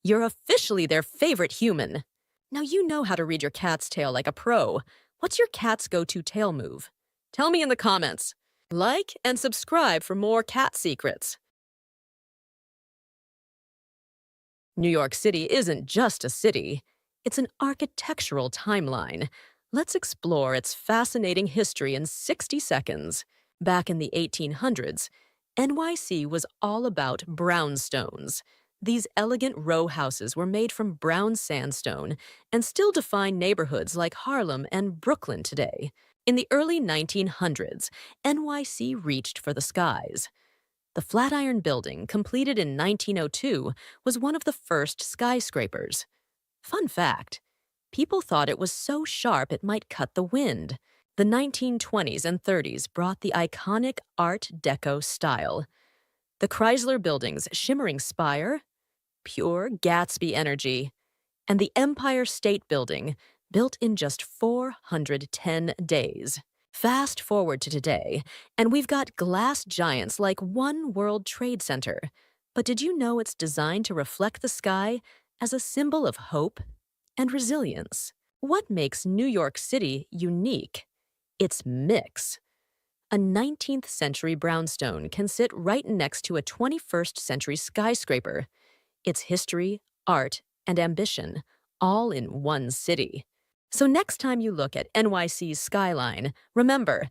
You're officially their favorite human. Now you know how to read your cat's tail like a pro. What's your cat's go-to tail move? Tell me in the comments. Like and subscribe for more cat secrets. New York City isn't just a city. It's an architectural timeline. Let's explore its fascinating history in 60 seconds. Back in the 1800s, NYC was all about brownstones. These elegant row houses were made from brown sandstone and still define neighborhoods like Harlem and Brooklyn today. In the early 1900s, NYC reached for the skies. The Flatiron Building, completed in 1902, was one of the first skyscrapers. Fun fact, people thought it was so sharp it might cut the wind. The 1920s and 30s brought the iconic Art Deco style. The Chrysler Building's shimmering spire, pure Gatsby energy. And the Empire State Building, built in just 410 days. Fast forward to today, and we've got glass giants like One World Trade Center. But did you know it's designed to reflect the sky as a symbol of hope and resilience? What makes New York City unique? Its mix. A 19th century brownstone can sit right next to a 21st century skyscraper. It's history, art, and ambition, all in one city. So next time you look at NYC's skyline, remember,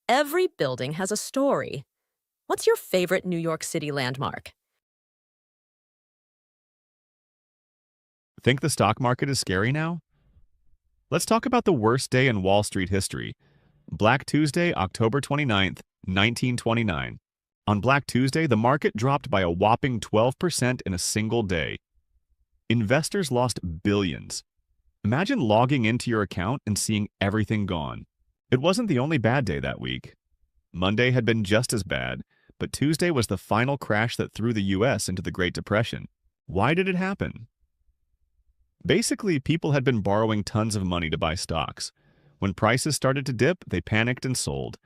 every building has a story. What's your favorite New York City landmark? Think the stock market is scary now? Let's talk about the worst day in Wall Street history. Black Tuesday, October 29th, 1929. On Black Tuesday, the market dropped by a whopping 12% in a single day. Investors lost billions. Imagine logging into your account and seeing everything gone. It wasn't the only bad day that week. Monday had been just as bad, but Tuesday was the final crash that threw the US into the Great Depression. Why did it happen? Basically, people had been borrowing tons of money to buy stocks. When prices started to dip, they panicked and sold,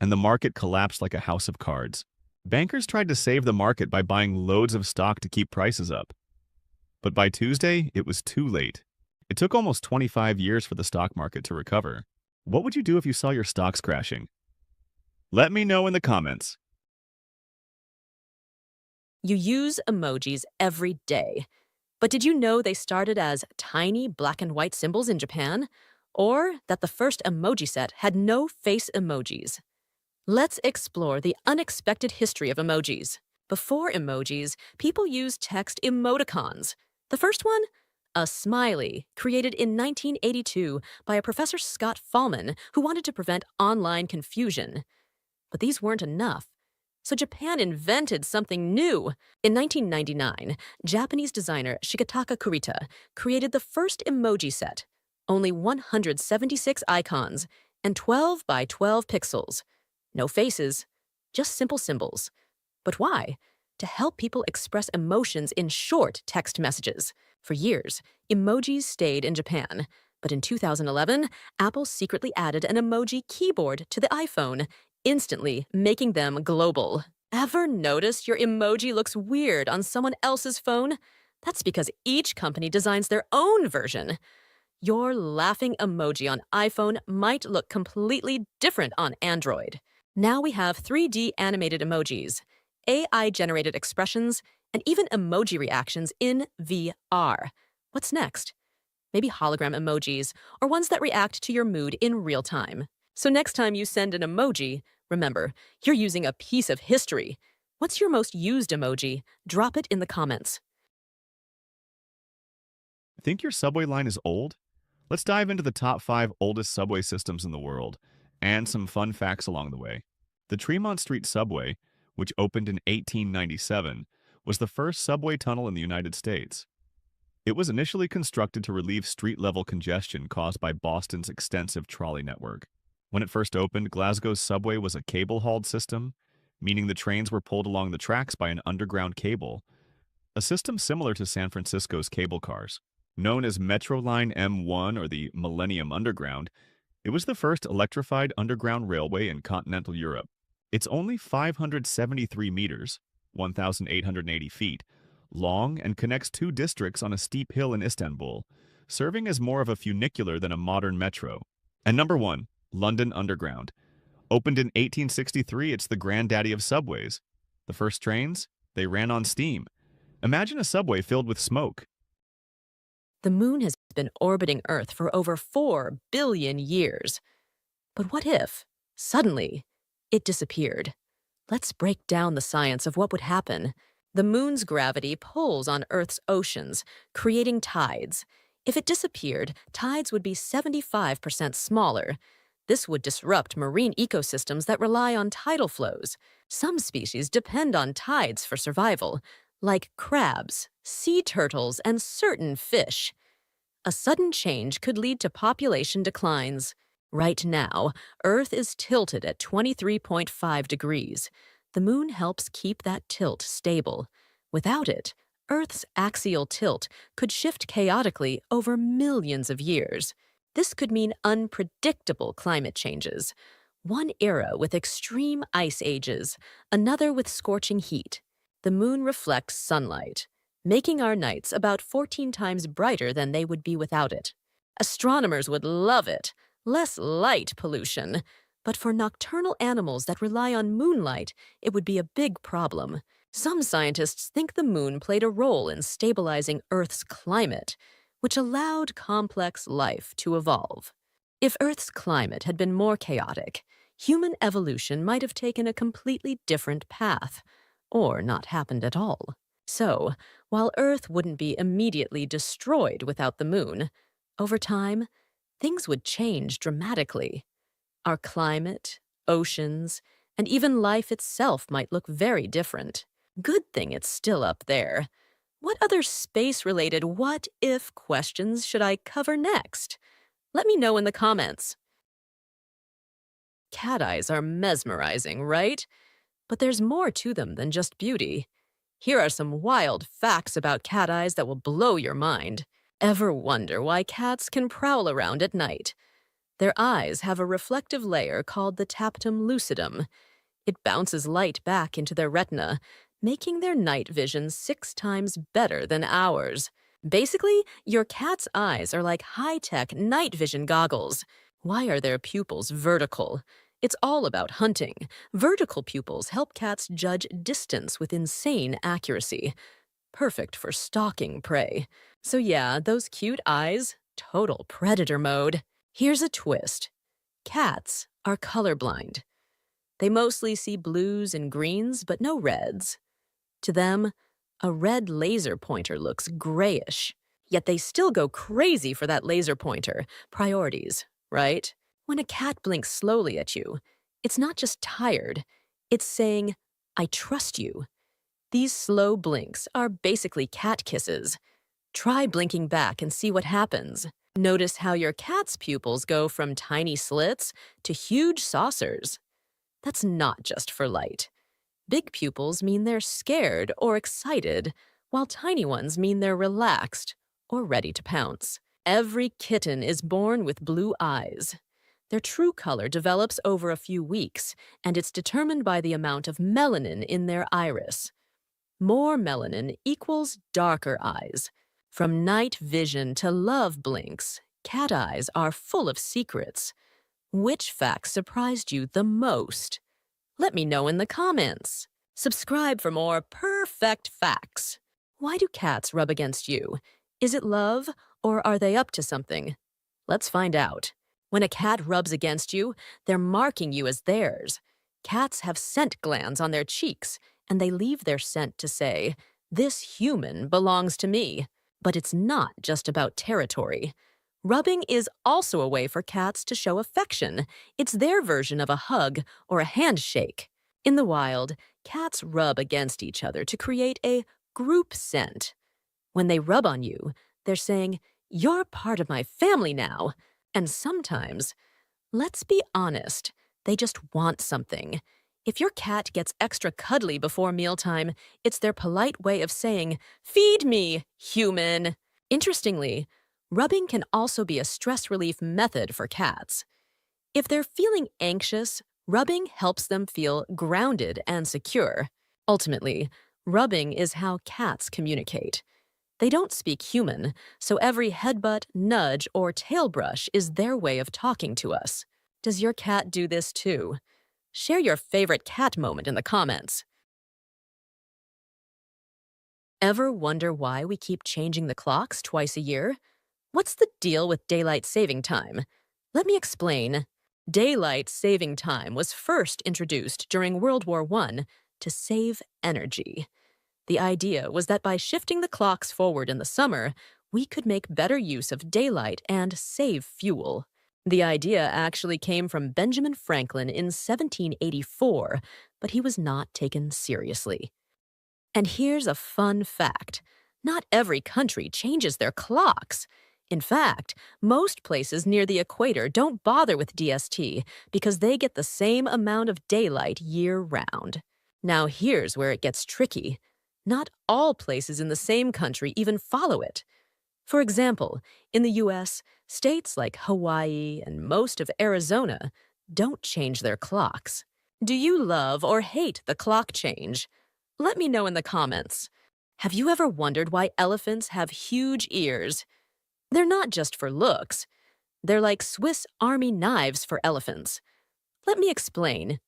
and the market collapsed like a house of cards. Bankers tried to save the market by buying loads of stock to keep prices up. But by Tuesday, it was too late. It took almost 25 years for the stock market to recover. What would you do if you saw your stocks crashing? Let me know in the comments. You use emojis every day. But did you know they started as tiny black and white symbols in Japan? Or that the first emoji set had no face emojis? Let's explore the unexpected history of emojis. Before emojis, people used text emoticons. The first one? A smiley, created in 1982 by a Professor Scott Fahlman who wanted to prevent online confusion. But these weren't enough. So Japan invented something new. In 1999, Japanese designer Shigetaka Kurita created the first emoji set. Only 176 icons and 12 by 12 pixels. No faces, just simple symbols. But why? To help people express emotions in short text messages. For years, emojis stayed in Japan. But in 2011, Apple secretly added an emoji keyboard to the iPhone, instantly making them global. Ever noticed your emoji looks weird on someone else's phone? That's because each company designs their own version. Your laughing emoji on iPhone might look completely different on Android. Now we have 3D animated emojis, AI-generated expressions, and even emoji reactions in VR. What's next? Maybe hologram emojis, or ones that react to your mood in real time. So next time you send an emoji, remember, you're using a piece of history. What's your most used emoji? Drop it in the comments. Think your subway line is old? Let's dive into the top 5 oldest subway systems in the world, and some fun facts along the way. The Tremont Street Subway, which opened in 1897, was the first subway tunnel in the United States. It was initially constructed to relieve street-level congestion caused by Boston's extensive trolley network. When it first opened, Glasgow's subway was a cable-hauled system, meaning the trains were pulled along the tracks by an underground cable, a system similar to San Francisco's cable cars. Known as Metroline M1 or the Millennium Underground, it was the first electrified underground railway in continental Europe. It's only 573 meters, 1,880 feet, long and connects two districts on a steep hill in Istanbul, serving as more of a funicular than a modern metro. And number 1, London Underground. Opened in 1863, it's the granddaddy of subways. The first trains, they ran on steam. Imagine a subway filled with smoke. The moon has been orbiting Earth for over 4 billion years. But what if, suddenly, it disappeared? Let's break down the science of what would happen. The moon's gravity pulls on Earth's oceans, creating tides. If it disappeared, tides would be 75% smaller. This would disrupt marine ecosystems that rely on tidal flows. Some species depend on tides for survival, like crabs, sea turtles, and certain fish. A sudden change could lead to population declines. Right now, Earth is tilted at 23.5 degrees. The moon helps keep that tilt stable. Without it, Earth's axial tilt could shift chaotically over millions of years. This could mean unpredictable climate changes. One era with extreme ice ages, another with scorching heat. The moon reflects sunlight, making our nights about 14 times brighter than they would be without it. Astronomers would love it. Less light pollution. But for nocturnal animals that rely on moonlight, it would be a big problem. Some scientists think the moon played a role in stabilizing Earth's climate, which allowed complex life to evolve. If Earth's climate had been more chaotic, human evolution might have taken a completely different path, or not happened at all. So, while Earth wouldn't be immediately destroyed without the moon, over time, things would change dramatically. Our climate, oceans, and even life itself might look very different. Good thing it's still up there. What other space-related what-if questions should I cover next? Let me know in the comments. Cat eyes are mesmerizing, right? But there's more to them than just beauty. Here are some wild facts about cat eyes that will blow your mind. Ever wonder why cats can prowl around at night? Their eyes have a reflective layer called the tapetum lucidum. It bounces light back into their retina, making their night vision 6 times better than ours. Basically, your cat's eyes are like high-tech night vision goggles. Why are their pupils vertical? It's all about hunting. Vertical pupils help cats judge distance with insane accuracy. Perfect for stalking prey. So yeah, those cute eyes, total predator mode. Here's a twist. Cats are colorblind. They mostly see blues and greens, but no reds. To them, a red laser pointer looks grayish. Yet they still go crazy for that laser pointer. Priorities, right? When a cat blinks slowly at you, it's not just tired. It's saying, I trust you. These slow blinks are basically cat kisses. Try blinking back and see what happens. Notice how your cat's pupils go from tiny slits to huge saucers. That's not just for light. Big pupils mean they're scared or excited, while tiny ones mean they're relaxed or ready to pounce. Every kitten is born with blue eyes. Their true color develops over a few weeks, and it's determined by the amount of melanin in their iris. More melanin equals darker eyes. From night vision to love blinks, cat eyes are full of secrets. Which fact surprised you the most? Let me know in the comments. Subscribe for more perfect facts. Why do cats rub against you? Is it love, or are they up to something? Let's find out. When a cat rubs against you, they're marking you as theirs. Cats have scent glands on their cheeks, and they leave their scent to say, "This human belongs to me." But it's not just about territory. Rubbing is also a way for cats to show affection. It's their version of a hug or a handshake. In the wild, cats rub against each other to create a group scent. When they rub on you, they're saying, "You're part of my family now." And sometimes, let's be honest, they just want something. If your cat gets extra cuddly before mealtime, it's their polite way of saying, "Feed me, human." Interestingly, rubbing can also be a stress relief method for cats. If they're feeling anxious, rubbing helps them feel grounded and secure. Ultimately, Rubbing is how cats communicate. They don't speak human, so every headbutt, nudge, or tail brush is their way of talking to us. Does your cat do this too? Share your favorite cat moment in the comments. Ever wonder why we keep changing the clocks twice a year? What's the deal with daylight saving time? Let me explain. Daylight saving time was first introduced during World War I to save energy. The idea was that by shifting the clocks forward in the summer, we could make better use of daylight and save fuel. The idea actually came from Benjamin Franklin in 1784, but he was not taken seriously. And here's a fun fact. Not every country changes their clocks. In fact, most places near the equator don't bother with DST because they get the same amount of daylight year-round. Now here's where it gets tricky. Not all places in the same country even follow it. For example, in the US, states like Hawaii and most of Arizona don't change their clocks. Do you love or hate the clock change? Let me know in the comments. Have you ever wondered why elephants have huge ears? They're not just for looks. They're like Swiss Army knives for elephants. Let me explain.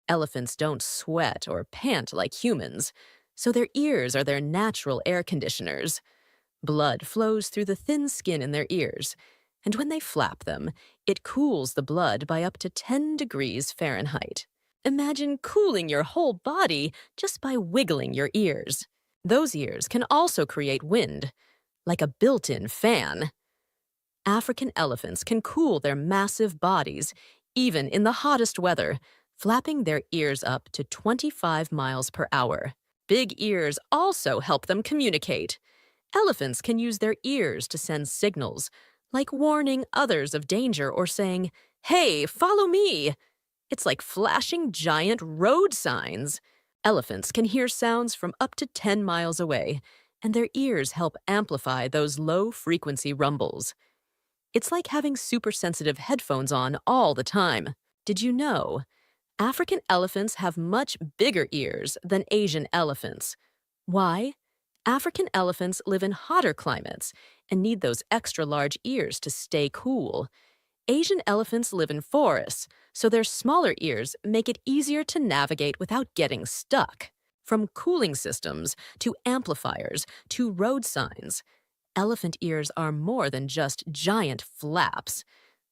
Elephants don't sweat or pant like humans, so their ears are their natural air conditioners. Blood flows through the thin skin in their ears, and when they flap them, it cools the blood by up to 10 degrees Fahrenheit. Imagine cooling your whole body just by wiggling your ears. Those ears can also create wind, like a built-in fan. African elephants can cool their massive bodies, even in the hottest weather, flapping their ears up to 25 miles per hour. Big ears also help them communicate. Elephants can use their ears to send signals, like warning others of danger or saying, "Hey, follow me!" It's like flashing giant road signs. Elephants can hear sounds from up to 10 miles away, and their ears help amplify those low-frequency rumbles. It's like having super-sensitive headphones on all the time. Did you know? African elephants have much bigger ears than Asian elephants. Why? African elephants live in hotter climates and need those extra-large ears to stay cool. Asian elephants live in forests, so their smaller ears make it easier to navigate without getting stuck. From cooling systems to amplifiers to road signs, elephant ears are more than just giant flaps.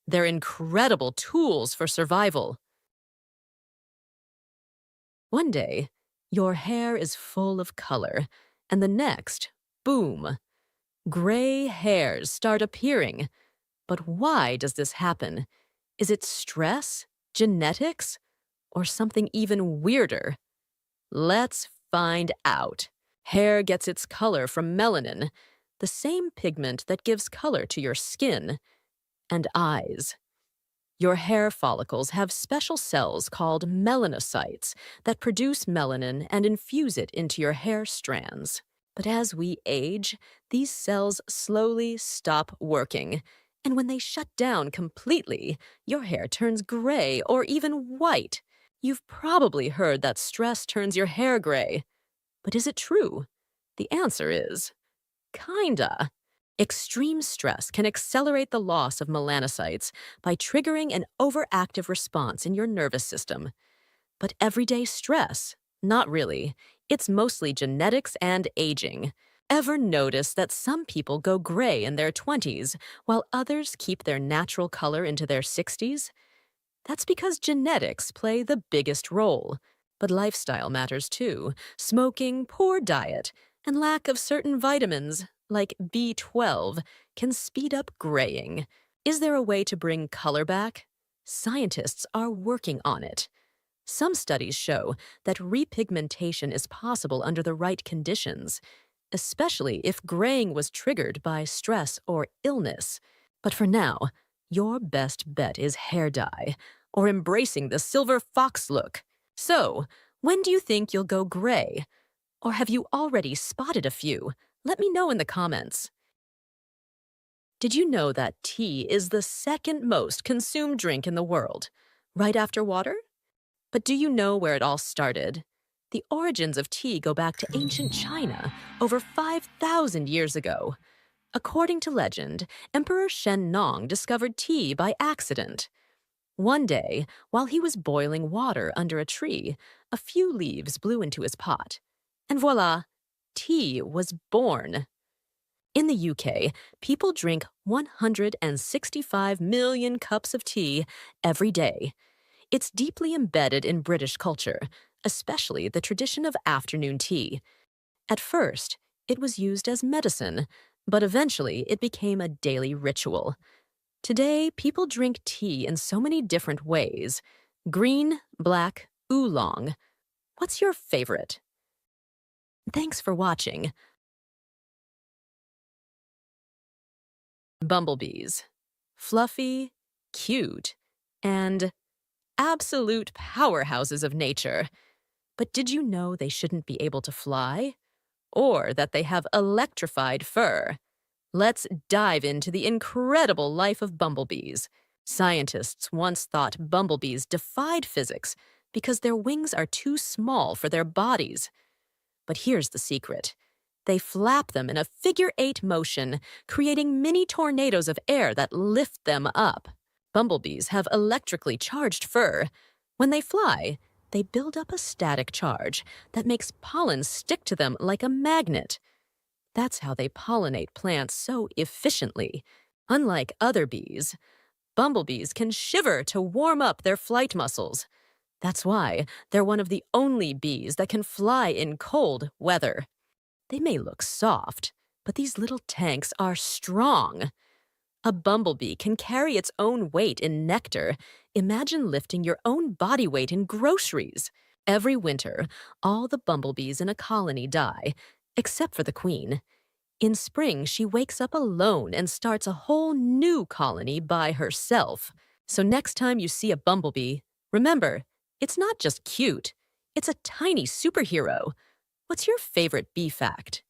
They're incredible tools for survival. One day, your hair is full of color, and the next, boom, gray hairs start appearing. But why does this happen? Is it stress, genetics, or something even weirder? Let's find out. Hair gets its color from melanin, the same pigment that gives color to your skin and eyes. Your hair follicles have special cells called melanocytes that produce melanin and infuse it into your hair strands. But as we age, these cells slowly stop working. And when they shut down completely, your hair turns gray or even white. You've probably heard that stress turns your hair gray. But is it true? The answer is kinda. Extreme stress can accelerate the loss of melanocytes by triggering an overactive response in your nervous system. But everyday stress? Not really. It's mostly genetics and aging. Ever notice that some people go gray in their 20s while others keep their natural color into their 60s? That's because genetics play the biggest role. But lifestyle matters too. Smoking, poor diet, and lack of certain vitamins, like B12, can speed up graying. Is there a way to bring color back? Scientists are working on it. Some studies show that repigmentation is possible under the right conditions, especially if graying was triggered by stress or illness. But for now, your best bet is hair dye, or embracing the silver fox look. So, when do you think you'll go gray? Or have you already spotted a few? Let me know in the comments. Did you know that tea is the second most consumed drink in the world, right after water? But do you know where it all started? The origins of tea go back to ancient China, over 5,000 years ago. According to legend, Emperor Shen Nong discovered tea by accident. One day, while he was boiling water under a tree, a few leaves blew into his pot. And voila, tea was born. In the UK, people drink 165 million cups of tea every day. It's deeply embedded in British culture, especially the tradition of afternoon tea. At first, it was used as medicine, but eventually it became a daily ritual. Today, people drink tea in so many different ways: green, black, oolong. What's your favorite? Thanks for watching. Bumblebees. Fluffy, cute, and absolute powerhouses of nature. But did you know they shouldn't be able to fly? Or that they have electrified fur? Let's dive into the incredible life of bumblebees. Scientists once thought bumblebees defied physics because their wings are too small for their bodies. But here's the secret. They flap them in a figure-8 motion, creating mini tornadoes of air that lift them up. Bumblebees have electrically charged fur. When they fly, they build up a static charge that makes pollen stick to them like a magnet. That's how they pollinate plants so efficiently. Unlike other bees, bumblebees can shiver to warm up their flight muscles. That's why they're one of the only bees that can fly in cold weather. They may look soft, but these little tanks are strong. A bumblebee can carry its own weight in nectar. Imagine lifting your own body weight in groceries. Every winter, all the bumblebees in a colony die, except for the queen. In spring, she wakes up alone and starts a whole new colony by herself. So next time you see a bumblebee, remember, it's not just cute, it's a tiny superhero. What's your favorite bee fact?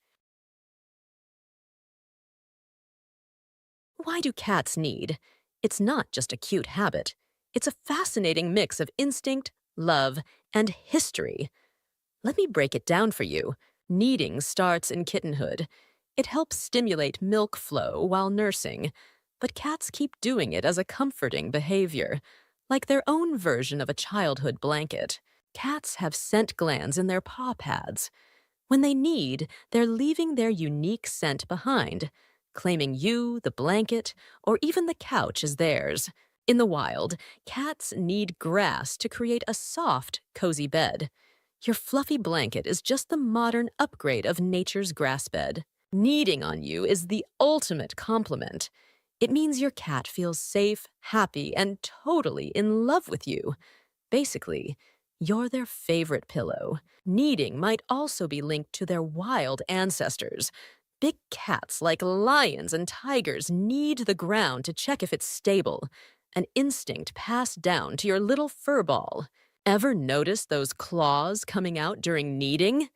Why do cats need? It's not just a cute habit. It's a fascinating mix of instinct, love, and history. Let me break it down for you. Kneading starts in kittenhood. It helps stimulate milk flow while nursing, but cats keep doing it as a comforting behavior, like their own version of a childhood blanket. Cats have scent glands in their paw pads. When they knead, they're leaving their unique scent behind, claiming you, the blanket, or even the couch as theirs. In the wild, cats need grass to create a soft, cozy bed. Your fluffy blanket is just the modern upgrade of nature's grass bed. Kneading on you is the ultimate compliment. It means your cat feels safe, happy, and totally in love with you. Basically, you're their favorite pillow. Kneading might also be linked to their wild ancestors. Big cats like lions and tigers knead the ground to check if it's stable, an instinct passed down to your little fur ball. Ever notice those claws coming out during kneading?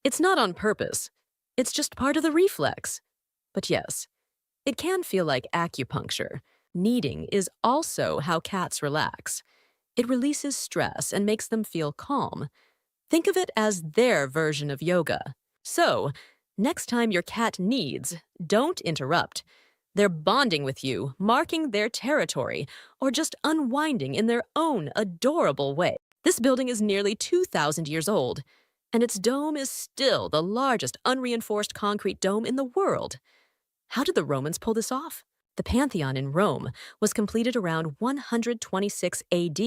It's not on purpose. It's just part of the reflex. But yes, it can feel like acupuncture. Kneading is also how cats relax. It releases stress and makes them feel calm. Think of it as their version of yoga. So, next time your cat kneads, don't interrupt. They're bonding with you, marking their territory, or just unwinding in their own adorable way. This building is nearly 2,000 years old, and its dome is still the largest unreinforced concrete dome in the world. How did the Romans pull this off? The Pantheon in Rome was completed around 126 AD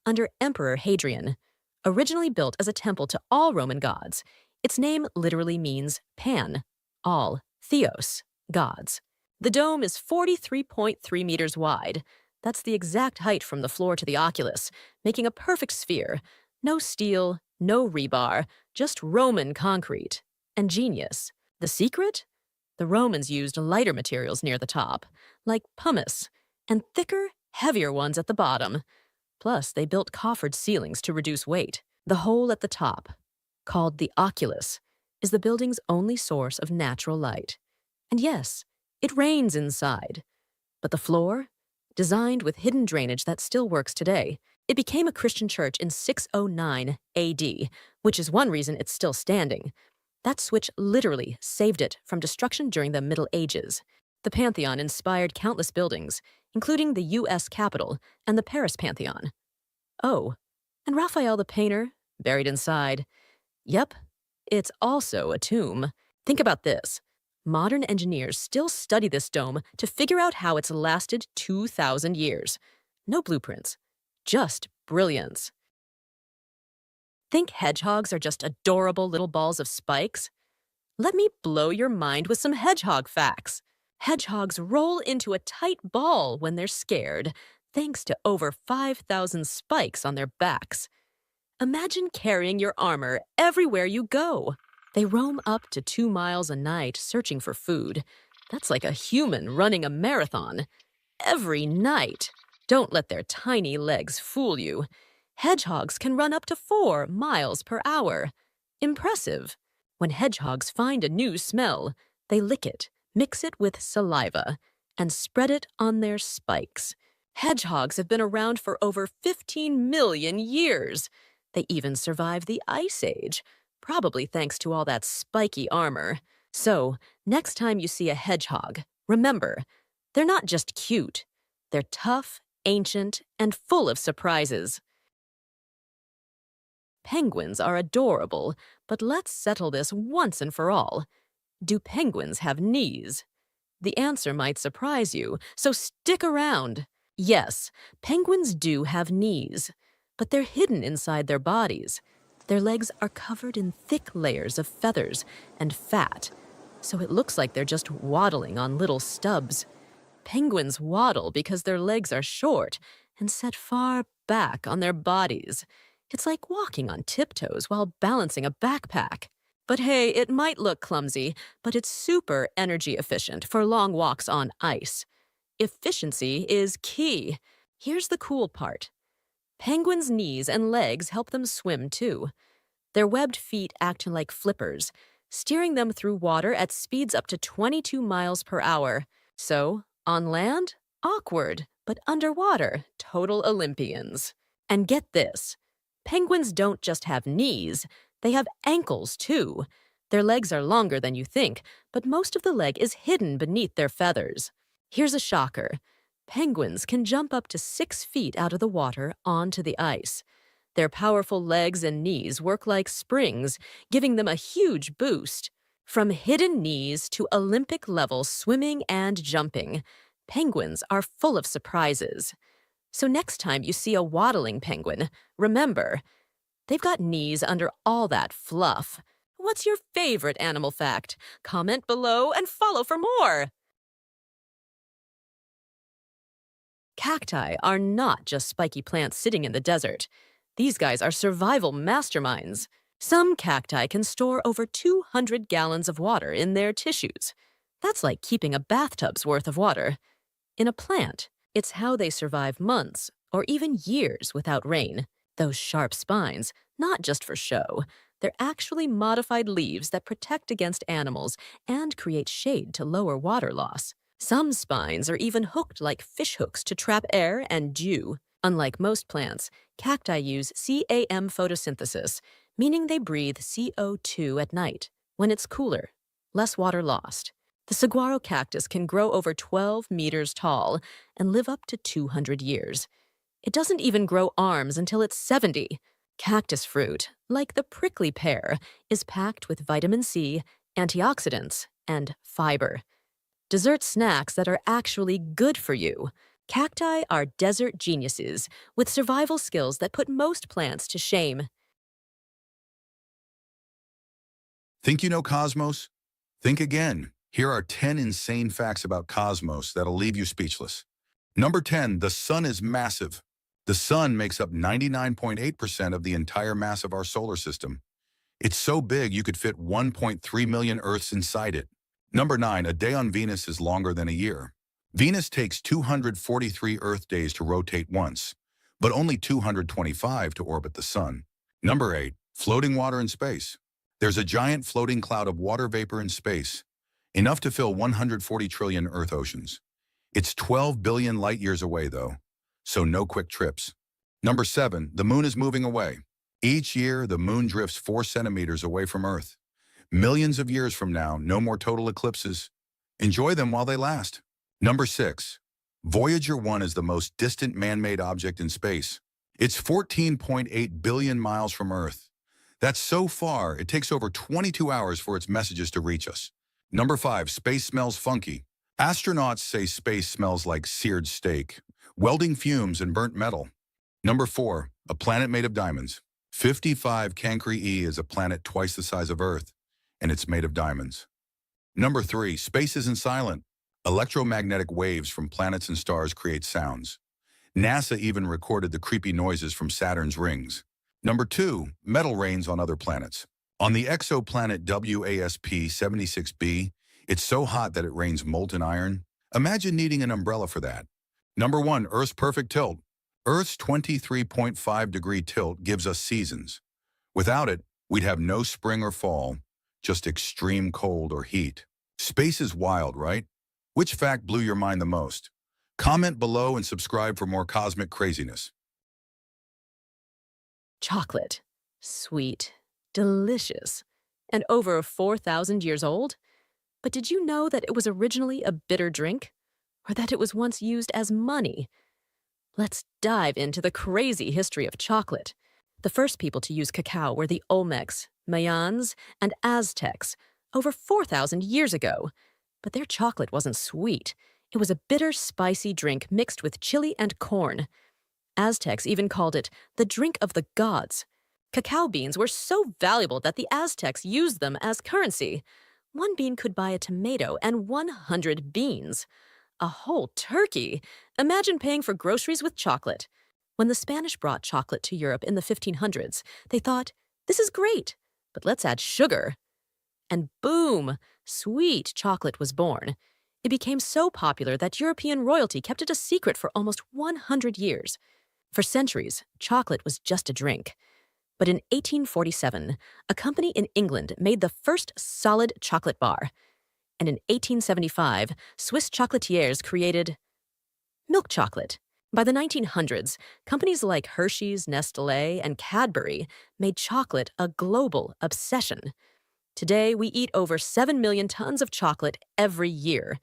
under Emperor Hadrian. Originally built as a temple to all Roman gods, its name literally means pan, all, theos, gods. The dome is 43.3 meters wide. That's the exact height from the floor to the oculus, making a perfect sphere. No steel, no rebar, just Roman concrete. And genius. The secret? The Romans used lighter materials near the top, like pumice, and thicker, heavier ones at the bottom. Plus, they built coffered ceilings to reduce weight. The hole at the top, called the oculus, is the building's only source of natural light. And yes, it rains inside. But the floor? Designed with hidden drainage that still works today. It became a Christian church in 609 AD, which is one reason it's still standing. That switch literally saved it from destruction during the Middle Ages. The Pantheon inspired countless buildings, including the U.S. Capitol and the Paris Pantheon. Oh, and Raphael the painter, buried inside. Yep, it's also a tomb. Think about this. Modern engineers still study this dome to figure out how it's lasted 2,000 years. No blueprints, just brilliance. Think hedgehogs are just adorable little balls of spikes? Let me blow your mind with some hedgehog facts. Hedgehogs roll into a tight ball when they're scared, thanks to over 5,000 spikes on their backs. Imagine carrying your armor everywhere you go. They roam up to 2 miles a night searching for food. That's like a human running a marathon. Every night. Don't let their tiny legs fool you. Hedgehogs can run up to 4 miles per hour. Impressive. When hedgehogs find a new smell, they lick it, mix it with saliva, and spread it on their spikes. Hedgehogs have been around for over 15 million years. They even survived the Ice Age, probably thanks to all that spiky armor. So, next time you see a hedgehog, remember, they're not just cute. They're tough, ancient, and full of surprises. Penguins are adorable, but let's settle this once and for all. Do penguins have knees? The answer might surprise you, so stick around. Yes, penguins do have knees, but they're hidden inside their bodies. Their legs are covered in thick layers of feathers and fat, so it looks like they're just waddling on little stubs. Penguins waddle because their legs are short and set far back on their bodies. It's like walking on tiptoes while balancing a backpack. But hey, it might look clumsy, but it's super energy efficient for long walks on ice. Efficiency is key. Here's the cool part. Penguins' knees and legs help them swim too. Their webbed feet act like flippers, steering them through water at speeds up to 22 miles per hour. So, on land, awkward, but underwater, total Olympians. And get this, penguins don't just have knees, they have ankles too. Their legs are longer than you think, but most of the leg is hidden beneath their feathers. Here's a shocker. Penguins can jump up to 6 feet out of the water onto the ice. Their powerful legs and knees work like springs, giving them a huge boost. From hidden knees to Olympic-level swimming and jumping, penguins are full of surprises. So next time you see a waddling penguin, remember, they've got knees under all that fluff. What's your favorite animal fact? Comment below and follow for more! Cacti are not just spiky plants sitting in the desert. These guys are survival masterminds. Some cacti can store over 200 gallons of water in their tissues. That's like keeping a bathtub's worth of water. In a plant, it's how they survive months or even years without rain. Those sharp spines, not just for show, they're actually modified leaves that protect against animals and create shade to lower water loss. Some spines are even hooked like fish hooks to trap air and dew. Unlike most plants, cacti use CAM photosynthesis, meaning they breathe CO2 at night, when it's cooler, less water lost. The saguaro cactus can grow over 12 meters tall and live up to 200 years. It doesn't even grow arms until it's 70. Cactus fruit, like the prickly pear, is packed with vitamin C, antioxidants, and fiber. Dessert snacks that are actually good for you. Cacti are desert geniuses with survival skills that put most plants to shame. Think you know Cosmos? Think again. Here are 10 insane facts about Cosmos that'll leave you speechless. Number 10, the sun is massive. The sun makes up 99.8% of the entire mass of our solar system. It's so big you could fit 1.3 million Earths inside it. Number 9, a day on Venus is longer than a year. Venus takes 243 Earth days to rotate once, but only 225 to orbit the sun. Number 8, floating water in space. There's a giant floating cloud of water vapor in space, enough to fill 140 trillion Earth oceans. It's 12 billion light years away, though, so no quick trips. Number 7, the moon is moving away. Each year, the moon drifts 4 centimeters away from Earth. Millions of years from now, no more total eclipses. Enjoy them while they last. Number 6, Voyager 1 is the most distant man-made object in space. It's 14.8 billion miles from Earth. That's so far, it takes over 22 hours for its messages to reach us. Number 5, space smells funky. Astronauts say space smells like seared steak, welding fumes, and burnt metal. Number 4, a planet made of diamonds. 55 Cancri E is a planet twice the size of Earth, and it's made of diamonds. Number 3, space isn't silent. Electromagnetic waves from planets and stars create sounds. NASA even recorded the creepy noises from Saturn's rings. Number 2, metal rains on other planets. On the exoplanet WASP-76b, it's so hot that it rains molten iron. Imagine needing an umbrella for that. Number 1, Earth's perfect tilt. Earth's 23.5-degree tilt gives us seasons. Without it, we'd have no spring or fall, just extreme cold or heat. Space is wild, right? Which fact blew your mind the most? Comment below and subscribe for more cosmic craziness. Chocolate. Sweet. Delicious. And over 4,000 years old? But did you know that it was originally a bitter drink? Or that it was once used as money? Let's dive into the crazy history of chocolate. The first people to use cacao were the Olmecs, Mayans, and Aztecs over 4,000 years ago. But their chocolate wasn't sweet. It was a bitter, spicy drink mixed with chili and corn. Aztecs even called it the drink of the gods. Cacao beans were so valuable that the Aztecs used them as currency. One bean could buy a tomato and 100 beans. A whole turkey! Imagine paying for groceries with chocolate. When the Spanish brought chocolate to Europe in the 1500s, they thought, this is great, but let's add sugar. And boom! Sweet chocolate was born. It became so popular that European royalty kept it a secret for almost 100 years. For centuries, chocolate was just a drink. But in 1847, a company in England made the first solid chocolate bar. And in 1875, Swiss chocolatiers created milk chocolate. By the 1900s, companies like Hershey's, Nestlé, and Cadbury made chocolate a global obsession. Today, we eat over 7 million tons of chocolate every year.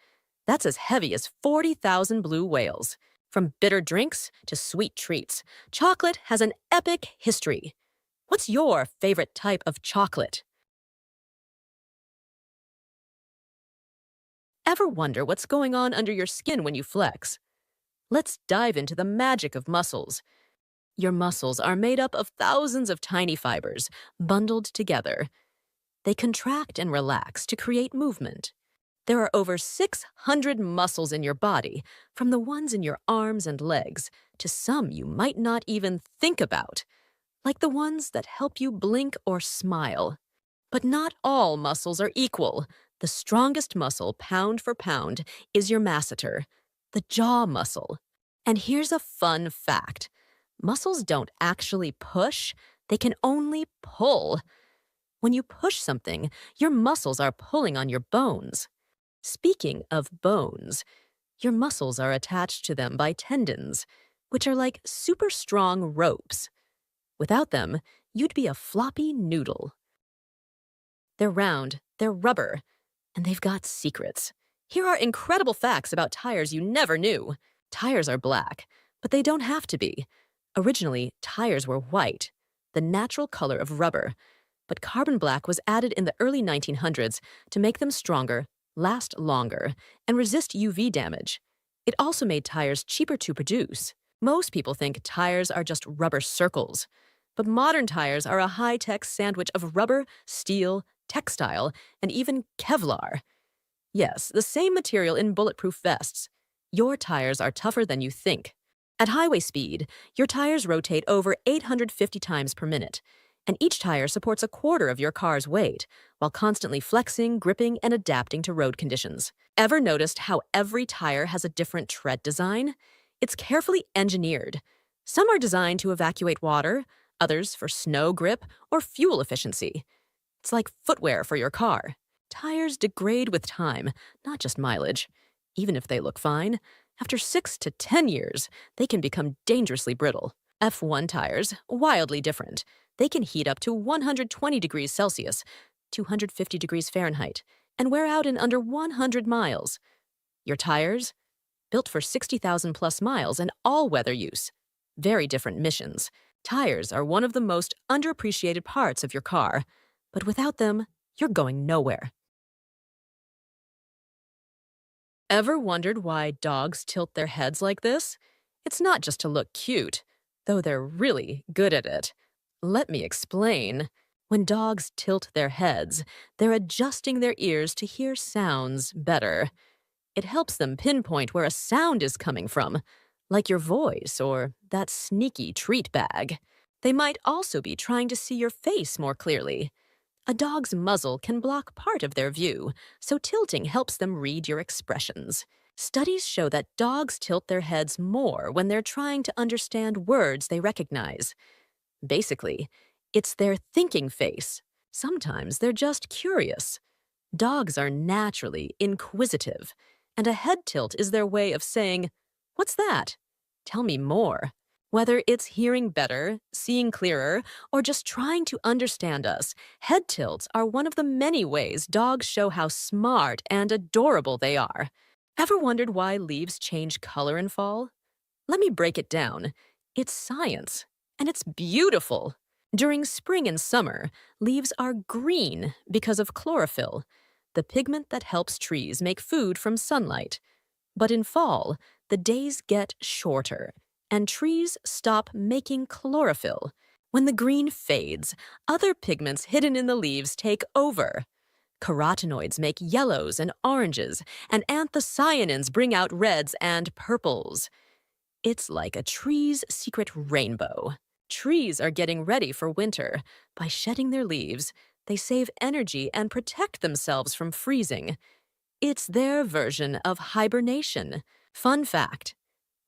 That's as heavy as 40,000 blue whales. From bitter drinks to sweet treats, chocolate has an epic history. What's your favorite type of chocolate? Ever wonder what's going on under your skin when you flex? Let's dive into the magic of muscles. Your muscles are made up of thousands of tiny fibers, bundled together. They contract and relax to create movement. There are over 600 muscles in your body, from the ones in your arms and legs to some you might not even think about, like the ones that help you blink or smile. But not all muscles are equal. The strongest muscle, pound for pound, is your masseter, the jaw muscle. And here's a fun fact. Muscles don't actually push, they can only pull. When you push something, your muscles are pulling on your bones. Speaking of bones, your muscles are attached to them by tendons, which are like super strong ropes. Without them, you'd be a floppy noodle. They're round, they're rubber, and they've got secrets. Here are incredible facts about tires you never knew. Tires are black, but they don't have to be. Originally, tires were white, the natural color of rubber, but carbon black was added in the early 1900s to make them stronger, last longer, and resist UV damage. It also made tires cheaper to produce. Most people think tires are just rubber circles, but modern tires are a high-tech sandwich of rubber, steel, textile, and even Kevlar. Yes, the same material in bulletproof vests. Your tires are tougher than you think. At highway speed, your tires rotate over 850 times per minute, and each tire supports a quarter of your car's weight, while constantly flexing, gripping, and adapting to road conditions. Ever noticed how every tire has a different tread design? It's carefully engineered. Some are designed to evacuate water, others for snow grip or fuel efficiency. It's like footwear for your car. Tires degrade with time, not just mileage. Even if they look fine, after 6 to 10 years, they can become dangerously brittle. F1 tires, wildly different. They can heat up to 120 degrees Celsius, 250 degrees Fahrenheit, and wear out in under 100 miles. Your tires? Built for 60,000 plus miles and all-weather use. Very different missions. Tires are one of the most underappreciated parts of your car, but without them, you're going nowhere. Ever wondered why dogs tilt their heads like this? It's not just to look cute, though they're really good at it. Let me explain. When dogs tilt their heads, they're adjusting their ears to hear sounds better. It helps them pinpoint where a sound is coming from, like your voice or that sneaky treat bag. They might also be trying to see your face more clearly. A dog's muzzle can block part of their view, so tilting helps them read your expressions. Studies show that dogs tilt their heads more when they're trying to understand words they recognize. Basically, it's their thinking face. Sometimes they're just curious. Dogs are naturally inquisitive, and a head tilt is their way of saying, "What's that? Tell me more." Whether it's hearing better, seeing clearer, or just trying to understand us, head tilts are one of the many ways dogs show how smart and adorable they are. Ever wondered why leaves change color in fall? Let me break it down. It's science, and it's beautiful. During spring and summer, leaves are green because of chlorophyll, the pigment that helps trees make food from sunlight. But in fall, the days get shorter, and trees stop making chlorophyll. When the green fades, other pigments hidden in the leaves take over. Carotenoids make yellows and oranges, and anthocyanins bring out reds and purples. It's like a tree's secret rainbow. Trees are getting ready for winter. By shedding their leaves, they save energy and protect themselves from freezing. It's their version of hibernation. Fun fact: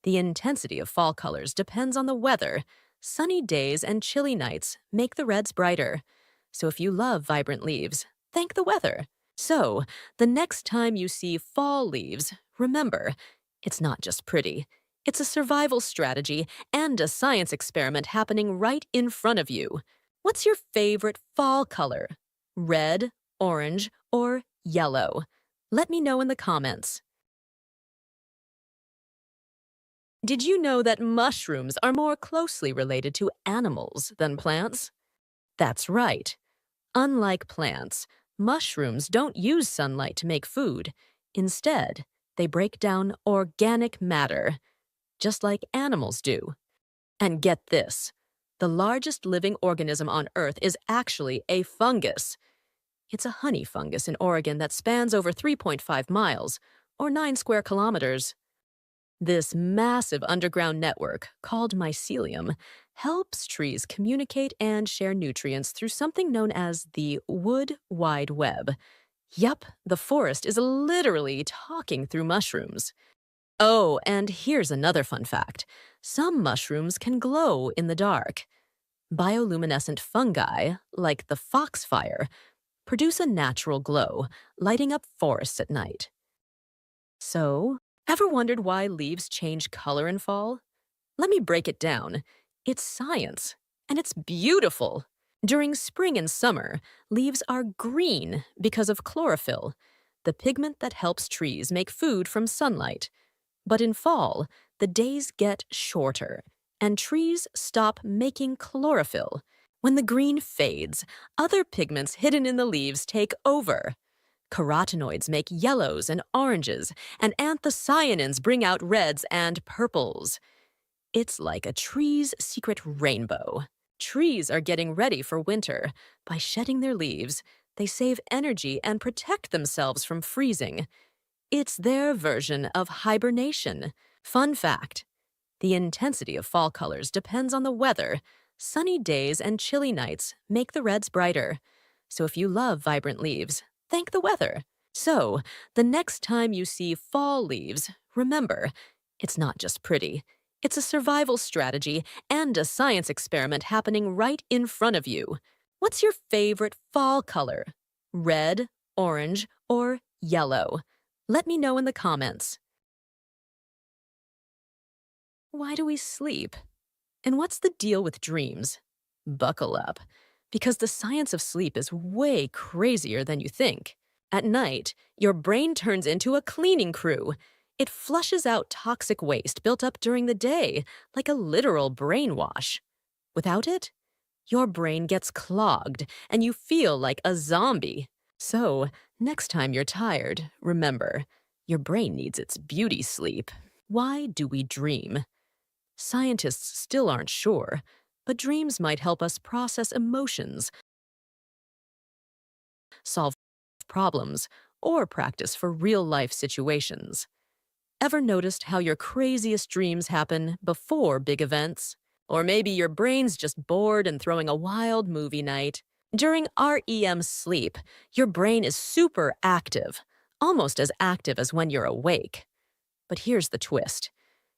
the intensity of fall colors depends on the weather. Sunny days and chilly nights make the reds brighter. So if you love vibrant leaves, thank the weather. So, the next time you see fall leaves, remember, it's not just pretty. It's a survival strategy and a science experiment happening right in front of you. What's your favorite fall color? Red, orange, or yellow? Let me know in the comments. Did you know that mushrooms are more closely related to animals than plants? That's right. Unlike plants, mushrooms don't use sunlight to make food. Instead, they break down organic matter, just like animals do. And get this, the largest living organism on Earth is actually a fungus. It's a honey fungus in Oregon that spans over 3.5 miles, or 9 square kilometers. This massive underground network, called mycelium, helps trees communicate and share nutrients through something known as the Wood Wide Web. Yup, the forest is literally talking through mushrooms. Oh, and here's another fun fact. Some mushrooms can glow in the dark. Bioluminescent fungi, like the foxfire, produce a natural glow, lighting up forests at night. So, ever wondered why leaves change color in fall? Let me break it down. It's science, and it's beautiful. During spring and summer, leaves are green because of chlorophyll, the pigment that helps trees make food from sunlight. But in fall, the days get shorter, and trees stop making chlorophyll. When the green fades, other pigments hidden in the leaves take over. Carotenoids make yellows and oranges, and anthocyanins bring out reds and purples. It's like a tree's secret rainbow. Trees are getting ready for winter. By shedding their leaves, they save energy and protect themselves from freezing. It's their version of hibernation. Fun fact: the intensity of fall colors depends on the weather. Sunny days and chilly nights make the reds brighter. So if you love vibrant leaves, thank the weather. So, the next time you see fall leaves, remember, it's not just pretty. It's a survival strategy and a science experiment happening right in front of you. What's your favorite fall color? Red, orange, or yellow? Let me know in the comments. Why do we sleep? And what's the deal with dreams? Buckle up, because the science of sleep is way crazier than you think. At night, your brain turns into a cleaning crew. It flushes out toxic waste built up during the day, like a literal brainwash. Without it, your brain gets clogged and you feel like a zombie. So, next time you're tired, remember, your brain needs its beauty sleep. Why do we dream? Scientists still aren't sure, but dreams might help us process emotions, solve problems, or practice for real-life situations. Ever noticed how your craziest dreams happen before big events? Or maybe your brain's just bored and throwing a wild movie night. During REM sleep, your brain is super active, almost as active as when you're awake. But here's the twist.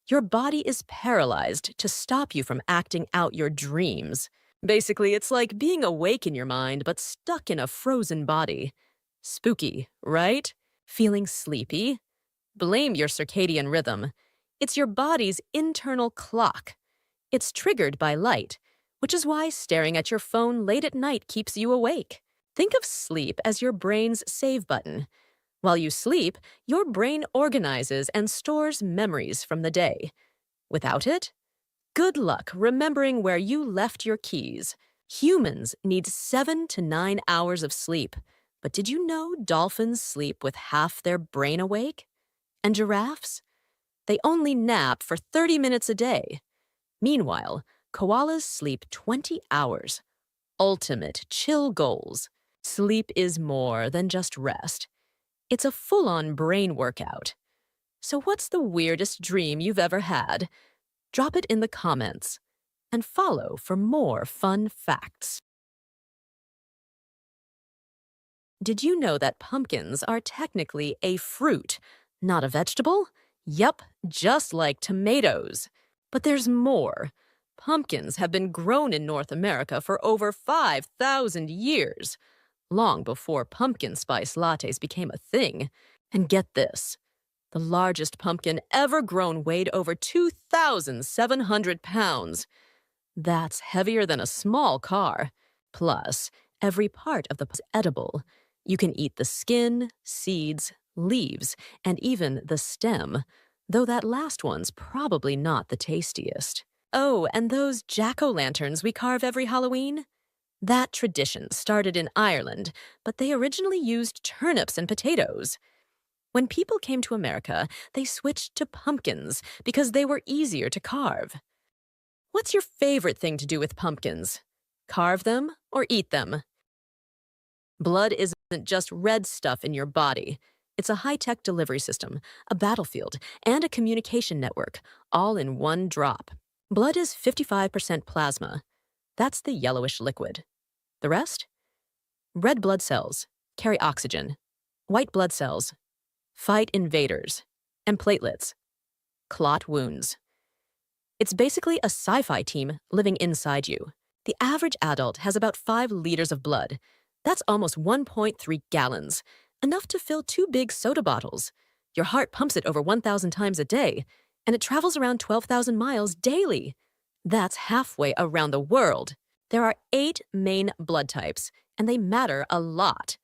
Your body is paralyzed to stop you from acting out your dreams. Basically, it's like being awake in your mind but stuck in a frozen body. Spooky, right? Feeling sleepy? Blame your circadian rhythm. It's your body's internal clock. It's triggered by light, which is why staring at your phone late at night keeps you awake. Think of sleep as your brain's save button. While you sleep, your brain organizes and stores memories from the day. Without it, good luck remembering where you left your keys. Humans need 7 to 9 hours of sleep. But did you know dolphins sleep with half their brain awake? And giraffes? They only nap for 30 minutes a day. Meanwhile, koalas sleep 20 hours. Ultimate chill goals. Sleep is more than just rest. It's a full-on brain workout. So what's the weirdest dream you've ever had? Drop it in the comments. And follow for more fun facts. Did you know that pumpkins are technically a fruit, not a vegetable? Yup, just like tomatoes. But there's more. Pumpkins have been grown in North America for over 5,000 years, long before pumpkin spice lattes became a thing. And get this, the largest pumpkin ever grown weighed over 2,700 pounds. That's heavier than a small car. Plus, every part of the pumpkin is edible. You can eat the skin, seeds, leaves, and even the stem, though that last one's probably not the tastiest. Oh, and those jack-o'-lanterns we carve every Halloween? That tradition started in Ireland, but they originally used turnips and potatoes. When people came to America, they switched to pumpkins because they were easier to carve. What's your favorite thing to do with pumpkins? Carve them or eat them? Blood isn't just red stuff in your body. It's a high-tech delivery system, a battlefield, and a communication network, all in one drop. Blood is 55% plasma. That's the yellowish liquid. The rest? Red blood cells carry oxygen. White blood cells fight invaders. And platelets clot wounds. It's basically a sci-fi team living inside you. The average adult has about 5 liters of blood. That's almost 1.3 gallons, enough to fill 2 big soda bottles. Your heart pumps it over 1,000 times a day, and it travels around 12,000 miles daily. That's halfway around the world. There are 8 main blood types, and they matter a lot.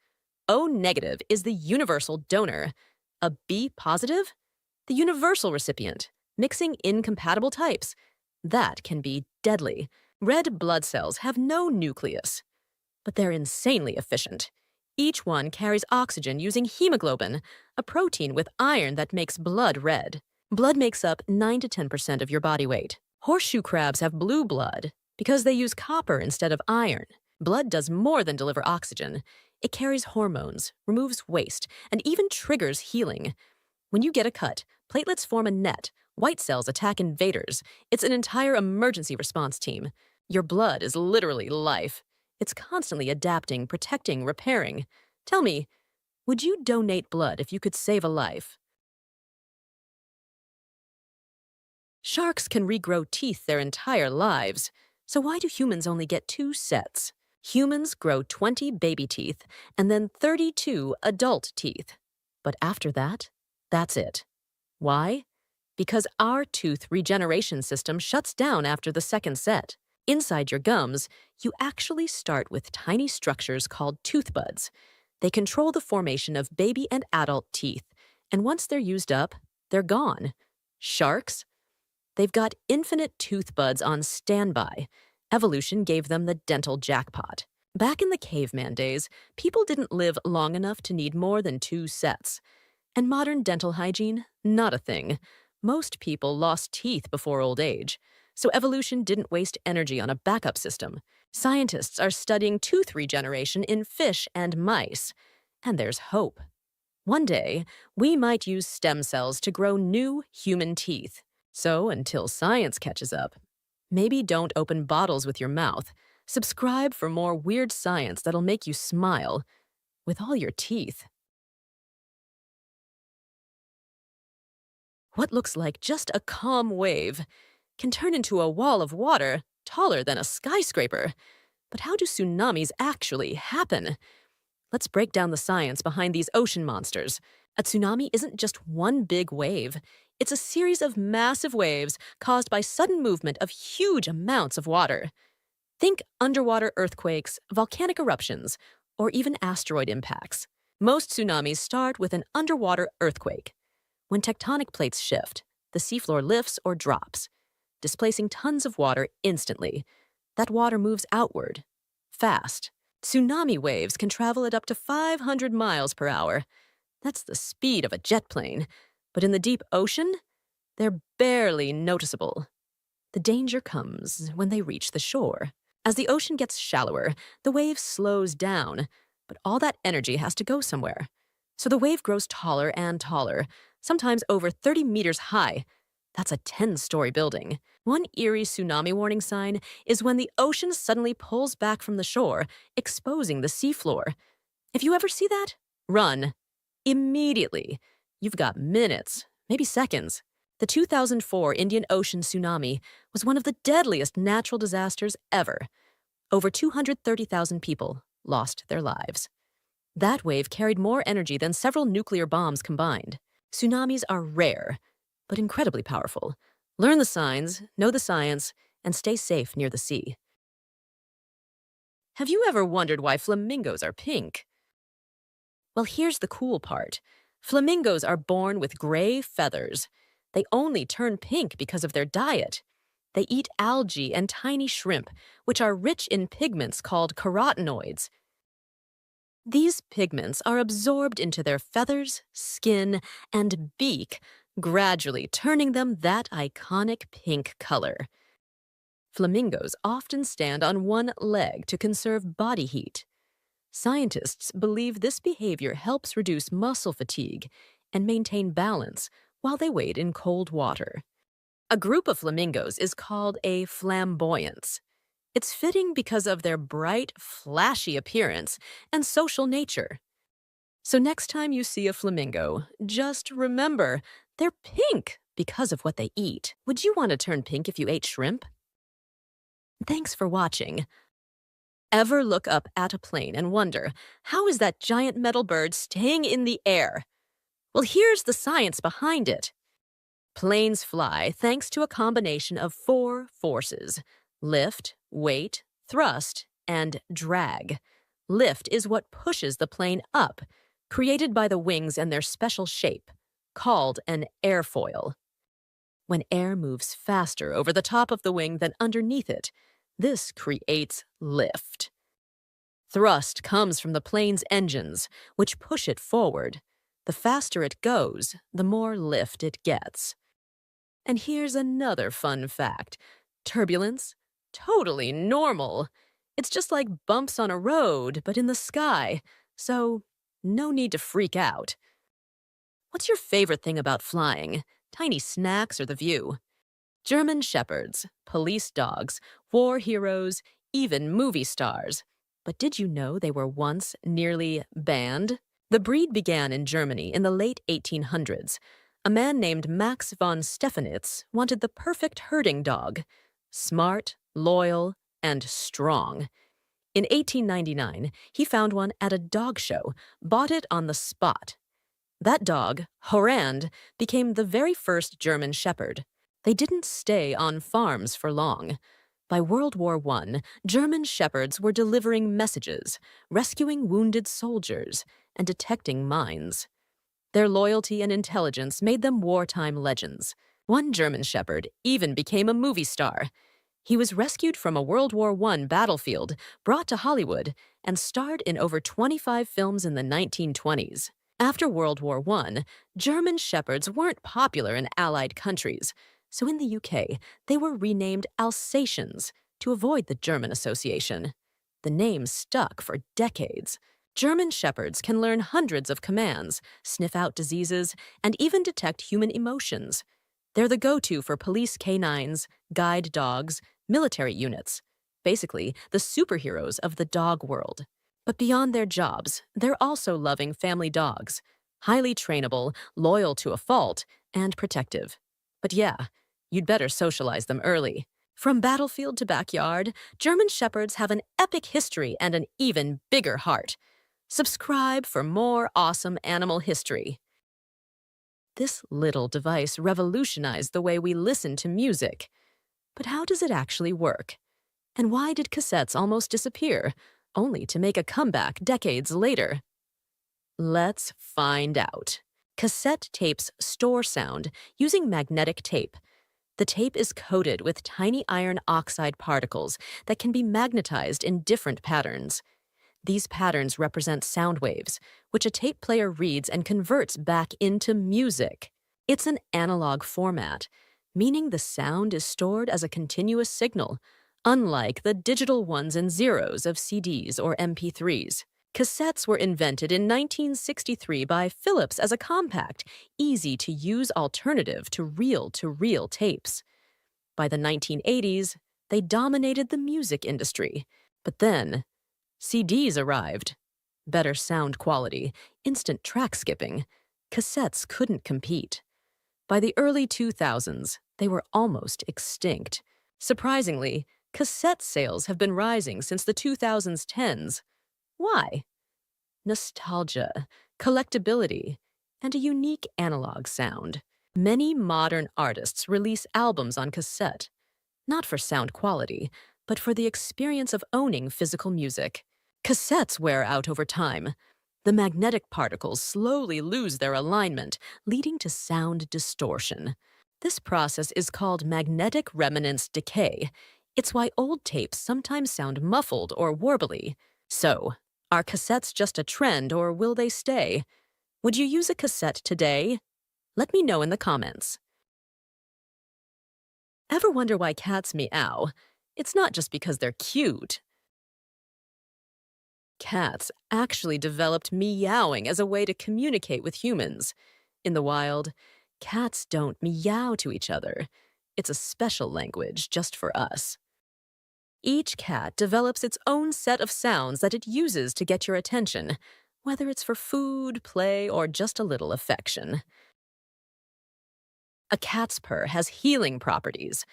O negative is the universal donor. A B positive? The universal recipient, mixing incompatible types. That can be deadly. Red blood cells have no nucleus, but they're insanely efficient. Each one carries oxygen using hemoglobin, a protein with iron that makes blood red. Blood makes up 9 to 10% of your body weight. Horseshoe crabs have blue blood because they use copper instead of iron. Blood does more than deliver oxygen. It carries hormones, removes waste, and even triggers healing. When you get a cut, platelets form a net. White cells attack invaders. It's an entire emergency response team. Your blood is literally life. It's constantly adapting, protecting, repairing. Tell me, would you donate blood if you could save a life? Sharks can regrow teeth their entire lives. So why do humans only get 2 sets? Humans grow 20 baby teeth and then 32 adult teeth. But after that, that's it. Why? Because our tooth regeneration system shuts down after the second set. Inside your gums, you actually start with tiny structures called tooth buds. They control the formation of baby and adult teeth, and once they're used up, they're gone. Sharks? They've got infinite tooth buds on standby. Evolution gave them the dental jackpot. Back in the caveman days, people didn't live long enough to need more than 2 sets. And modern dental hygiene? Not a thing. Most people lost teeth before old age, so evolution didn't waste energy on a backup system. Scientists are studying tooth regeneration in fish and mice. And there's hope. One day, we might use stem cells to grow new human teeth. So until science catches up, maybe don't open bottles with your mouth. Subscribe for more weird science that'll make you smile with all your teeth. What looks like just a calm wave can turn into a wall of water taller than a skyscraper. But how do tsunamis actually happen? Let's break down the science behind these ocean monsters. A tsunami isn't just one big wave. It's a series of massive waves caused by sudden movement of huge amounts of water. Think underwater earthquakes, volcanic eruptions, or even asteroid impacts. Most tsunamis start with an underwater earthquake. When tectonic plates shift, the seafloor lifts or drops, displacing tons of water instantly. That water moves outward, fast. Tsunami waves can travel at up to 500 miles per hour. That's the speed of a jet plane. But in the deep ocean, they're barely noticeable. The danger comes when they reach the shore. As the ocean gets shallower, the wave slows down, but all that energy has to go somewhere. So the wave grows taller and taller, sometimes over 30 meters high. That's a 10-story building. One eerie tsunami warning sign is when the ocean suddenly pulls back from the shore, exposing the seafloor. If you ever see that, run. Immediately. You've got minutes, maybe seconds. The 2004 Indian Ocean tsunami was one of the deadliest natural disasters ever. Over 230,000 people lost their lives. That wave carried more energy than several nuclear bombs combined. Tsunamis are rare, but incredibly powerful. Learn the signs, know the science, and stay safe near the sea. Have you ever wondered why flamingos are pink? Well, here's the cool part. Flamingos are born with gray feathers. They only turn pink because of their diet. They eat algae and tiny shrimp, which are rich in pigments called carotenoids. These pigments are absorbed into their feathers, skin, and beak, gradually turning them that iconic pink color. Flamingos often stand on one leg to conserve body heat. Scientists believe this behavior helps reduce muscle fatigue and maintain balance while they wade in cold water. A group of flamingos is called a flamboyance. It's fitting because of their bright, flashy appearance and social nature. So next time you see a flamingo, just remember, they're pink because of what they eat. Would you want to turn pink if you ate shrimp? Thanks for watching. Ever look up at a plane and wonder, how is that giant metal bird staying in the air? Well, here's the science behind it. Planes fly thanks to a combination of 4 forces: lift, weight, thrust, and drag. Lift is what pushes the plane up, created by the wings and their special shape, called an airfoil. When air moves faster over the top of the wing than underneath it, this creates lift. Thrust comes from the plane's engines, which push it forward. The faster it goes, the more lift it gets. And here's another fun fact. Turbulence? Totally normal. It's just like bumps on a road, but in the sky. So, no need to freak out. What's your favorite thing about flying? Tiny snacks or the view? German shepherds, police dogs, war heroes, even movie stars. But did you know they were once nearly banned? The breed began in Germany in the late 1800s. A man named Max von Stephanitz wanted the perfect herding dog. Smart, loyal, and strong. In 1899, he found one at a dog show, bought it on the spot. That dog, Horand, became the very first German Shepherd. They didn't stay on farms for long. By World War I, German shepherds were delivering messages, rescuing wounded soldiers, and detecting mines. Their loyalty and intelligence made them wartime legends. One German shepherd even became a movie star. He was rescued from a World War I battlefield, brought to Hollywood, and starred in over 25 films in the 1920s. After World War I, German shepherds weren't popular in Allied countries, so in the UK, they were renamed Alsatians to avoid the German association. The name stuck for decades. German shepherds can learn hundreds of commands, sniff out diseases, and even detect human emotions. They're the go-to for police canines, guide dogs, military units. Basically, the superheroes of the dog world. But beyond their jobs, they're also loving family dogs. Highly trainable, loyal to a fault, and protective. But yeah, you'd better socialize them early. From battlefield to backyard, German shepherds have an epic history and an even bigger heart. Subscribe for more awesome animal history. This little device revolutionized the way we listen to music. But how does it actually work? And why did cassettes almost disappear, only to make a comeback decades later? Let's find out. Cassette tapes store sound using magnetic tape. The tape is coated with tiny iron oxide particles that can be magnetized in different patterns. These patterns represent sound waves, which a tape player reads and converts back into music. It's an analog format, meaning the sound is stored as a continuous signal, unlike the digital ones and zeros of CDs or MP3s. Cassettes were invented in 1963 by Philips as a compact, easy-to-use alternative to reel-to-reel tapes. By the 1980s, they dominated the music industry. But then, CDs arrived. Better sound quality, instant track skipping. Cassettes couldn't compete. By the early 2000s, they were almost extinct. Surprisingly, cassette sales have been rising since the 2010s. Why? Nostalgia, collectability, and a unique analog sound. Many modern artists release albums on cassette, not for sound quality, but for the experience of owning physical music. Cassettes wear out over time. The magnetic particles slowly lose their alignment, leading to sound distortion. This process is called magnetic resonance decay. It's why old tapes sometimes sound muffled or warbly. So, are cassettes just a trend or will they stay? Would you use a cassette today? Let me know in the comments. Ever wonder why cats meow? It's not just because they're cute. Cats actually developed meowing as a way to communicate with humans. In the wild, cats don't meow to each other. It's a special language just for us. Each cat develops its own set of sounds that it uses to get your attention, whether it's for food, play, or just a little affection. A cat's purr has healing properties.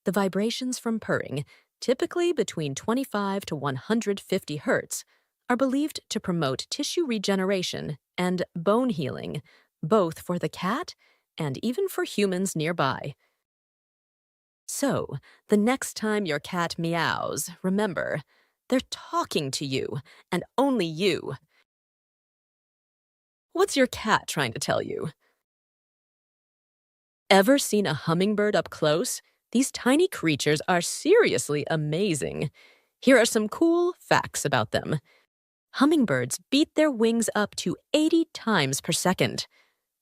The vibrations from purring, typically between 25 to 150 hertz, are believed to promote tissue regeneration and bone healing, both for the cat and even for humans nearby. So, the next time your cat meows, remember, they're talking to you, and only you. What's your cat trying to tell you? Ever seen a hummingbird up close? These tiny creatures are seriously amazing. Here are some cool facts about them. Hummingbirds beat their wings up to 80 times per second.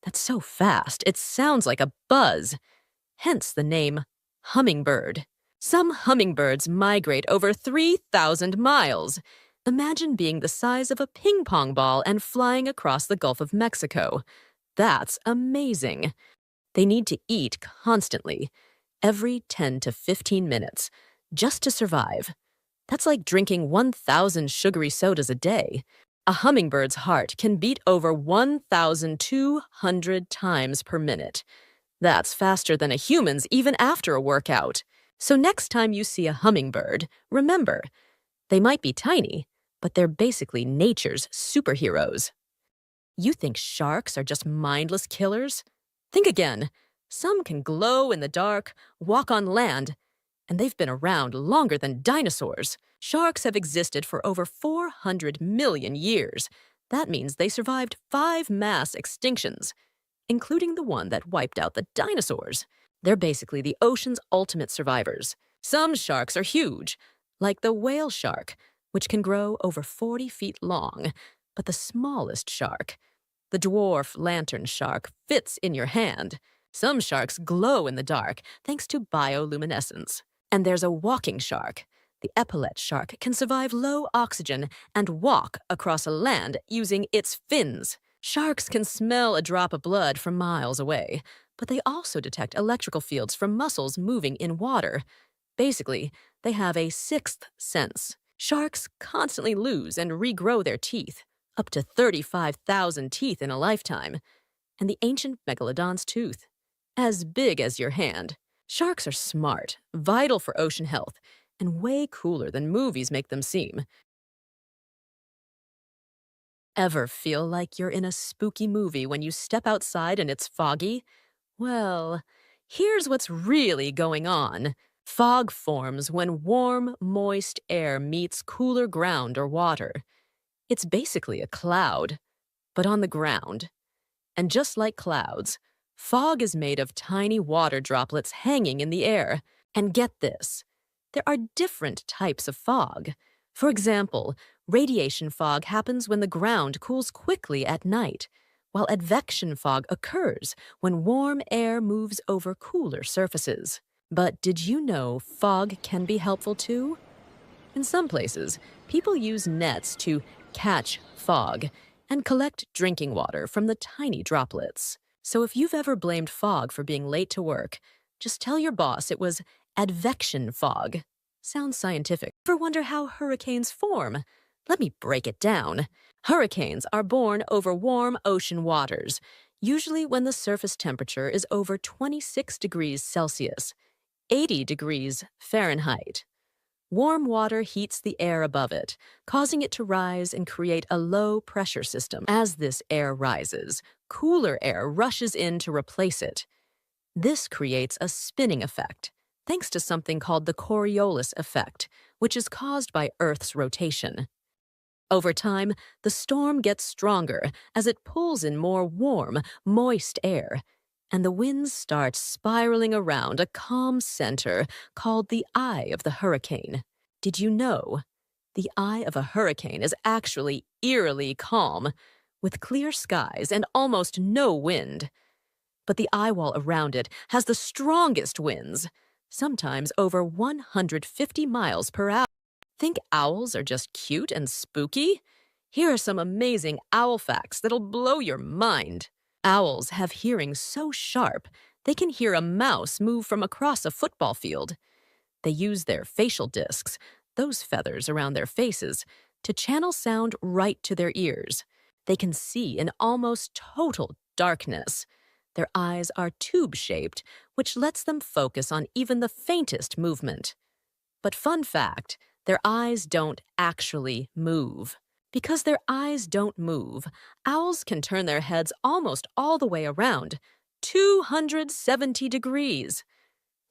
That's so fast, it sounds like a buzz. Hence the name hummingbird. Some hummingbirds migrate over 3,000 miles. Imagine being the size of a ping pong ball and flying across the Gulf of Mexico. That's amazing. They need to eat constantly, every 10 to 15 minutes, just to survive. That's like drinking 1,000 sugary sodas a day. A hummingbird's heart can beat over 1,200 times per minute. That's faster than a human's even after a workout. So next time you see a hummingbird, remember, they might be tiny, but they're basically nature's superheroes. You think sharks are just mindless killers? Think again. Some can glow in the dark, walk on land, and they've been around longer than dinosaurs. Sharks have existed for over 400 million years. That means they survived 5 mass extinctions, including the one that wiped out the dinosaurs. They're basically the ocean's ultimate survivors. Some sharks are huge, like the whale shark, which can grow over 40 feet long. But the smallest shark, the dwarf lantern shark, fits in your hand. Some sharks glow in the dark thanks to bioluminescence. And there's a walking shark. The epaulet shark can survive low oxygen and walk across a land using its fins. Sharks can smell a drop of blood from miles away, but they also detect electrical fields from muscles moving in water. Basically, they have a sixth sense. Sharks constantly lose and regrow their teeth, up to 35,000 teeth in a lifetime. And the ancient megalodon's tooth, as big as your hand. Sharks are smart, vital for ocean health, and way cooler than movies make them seem. Ever feel like you're in a spooky movie when you step outside and it's foggy? Well, here's what's really going on. Fog forms when warm, moist air meets cooler ground or water. It's basically a cloud, but on the ground. And just like clouds, fog is made of tiny water droplets hanging in the air. And get this, there are different types of fog. For example, radiation fog happens when the ground cools quickly at night, while advection fog occurs when warm air moves over cooler surfaces. But did you know fog can be helpful too? In some places, people use nets to catch fog and collect drinking water from the tiny droplets. So if you've ever blamed fog for being late to work, just tell your boss it was advection fog. Sounds scientific. Ever wonder how hurricanes form? Let me break it down. Hurricanes are born over warm ocean waters, usually when the surface temperature is over 26 degrees Celsius, 80 degrees Fahrenheit. Warm water heats the air above it, causing it to rise and create a low-pressure system. As this air rises, cooler air rushes in to replace it. This creates a spinning effect, thanks to something called the Coriolis effect, which is caused by Earth's rotation. Over time, the storm gets stronger as it pulls in more warm, moist air, and the winds start spiraling around a calm center called the eye of the hurricane. Did you know? The eye of a hurricane is actually eerily calm, with clear skies and almost no wind. But the eye wall around it has the strongest winds, sometimes over 150 miles per hour. Think owls are just cute and spooky? Here are some amazing owl facts that'll blow your mind. Owls have hearing so sharp, they can hear a mouse move from across a football field. They use their facial discs, those feathers around their faces, to channel sound right to their ears. They can see in almost total darkness. Their eyes are tube-shaped, which lets them focus on even the faintest movement. But fun fact, their eyes don't actually move. Because their eyes don't move, owls can turn their heads almost all the way around, 270 degrees.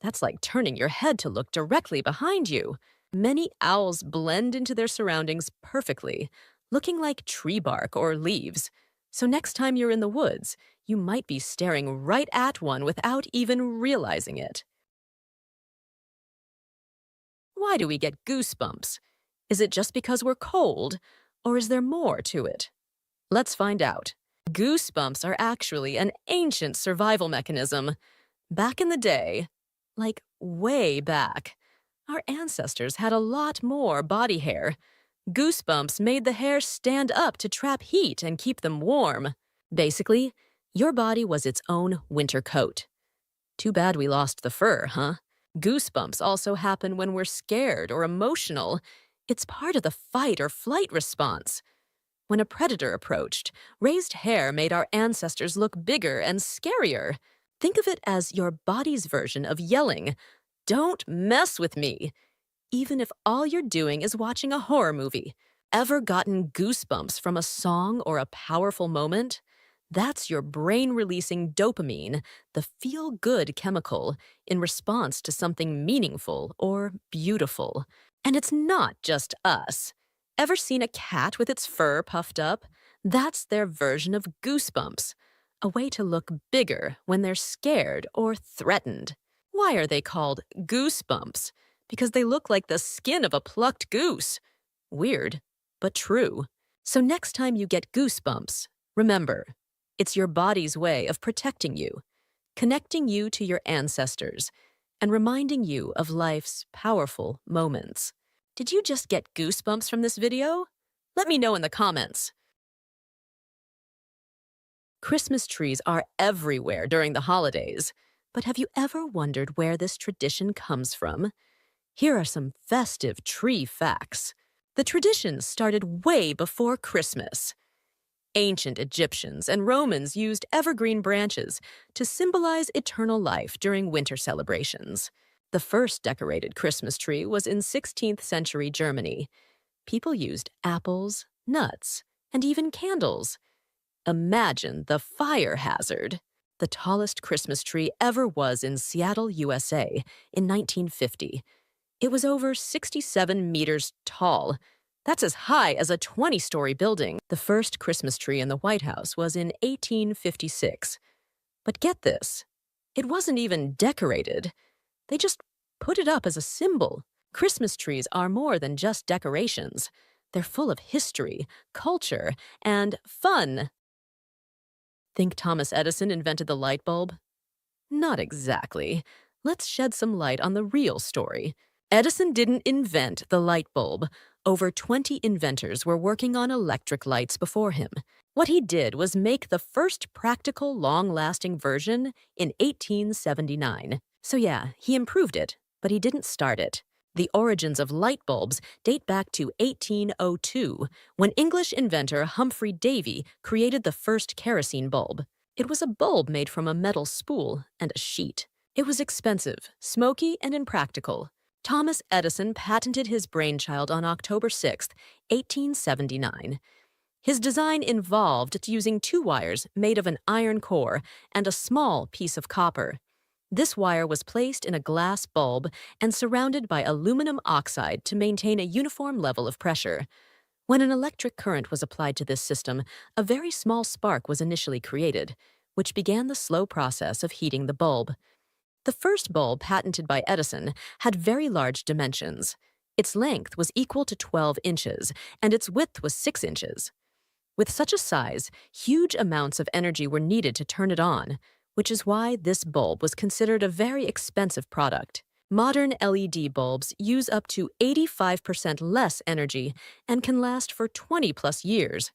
That's like turning your head to look directly behind you. Many owls blend into their surroundings perfectly, looking like tree bark or leaves. So next time you're in the woods, you might be staring right at one without even realizing it. Why do we get goosebumps? Is it just because we're cold, or is there more to it? Let's find out. Goosebumps are actually an ancient survival mechanism. Back in the day, like way back, our ancestors had a lot more body hair. Goosebumps made the hair stand up to trap heat and keep them warm. Basically, your body was its own winter coat. Too bad we lost the fur, huh? Goosebumps also happen when we're scared or emotional. It's part of the fight or flight response. When a predator approached, raised hair made our ancestors look bigger and scarier. Think of it as your body's version of yelling, "Don't mess with me," even if all you're doing is watching a horror movie. ever gotten goosebumps from a song or a powerful moment? That's your brain releasing dopamine, the feel good chemical, in response to something meaningful or beautiful. And it's not just us. Ever seen a cat with its fur puffed up? That's their version of goosebumps, a way to look bigger when they're scared or threatened. Why are they called goosebumps? Because they look like the skin of a plucked goose. Weird, but true. So next time you get goosebumps, remember, it's your body's way of protecting you, connecting you to your ancestors, and reminding you of life's powerful moments. Did you just get goosebumps from this video? Let me know in the comments. Christmas trees are everywhere during the holidays, but have you ever wondered where this tradition comes from? Here are some festive tree facts. The tradition started way before Christmas. Ancient Egyptians and Romans used evergreen branches to symbolize eternal life during winter celebrations. The first decorated Christmas tree was in 16th century Germany. People used apples, nuts, and even candles. Imagine the fire hazard. The tallest Christmas tree ever was in Seattle, USA, in 1950. It was over 67 meters tall. That's as high as a 20-story building. The first Christmas tree in the White House was in 1856. But get this, it wasn't even decorated. They just put it up as a symbol. Christmas trees are more than just decorations. They're full of history, culture, and fun. Think Thomas Edison invented the light bulb? Not exactly. Let's shed some light on the real story. Edison didn't invent the light bulb. Over 20 inventors were working on electric lights before him. What he did was make the first practical, long-lasting version in 1879. So yeah, he improved it, but he didn't start it. The origins of light bulbs date back to 1802, when English inventor Humphrey Davy created the first kerosene bulb. It was a bulb made from a metal spool and a sheet. It was expensive, smoky, and impractical. Thomas Edison patented his brainchild on October 6, 1879. His design involved using two wires made of an iron core and a small piece of copper. This wire was placed in a glass bulb and surrounded by aluminum oxide to maintain a uniform level of pressure. When an electric current was applied to this system, a very small spark was initially created, which began the slow process of heating the bulb. The first bulb patented by Edison had very large dimensions. Its length was equal to 12 inches, and its width was 6 inches. With such a size, huge amounts of energy were needed to turn it on, which is why this bulb was considered a very expensive product. Modern LED bulbs use up to 85% less energy and can last for 20+ years.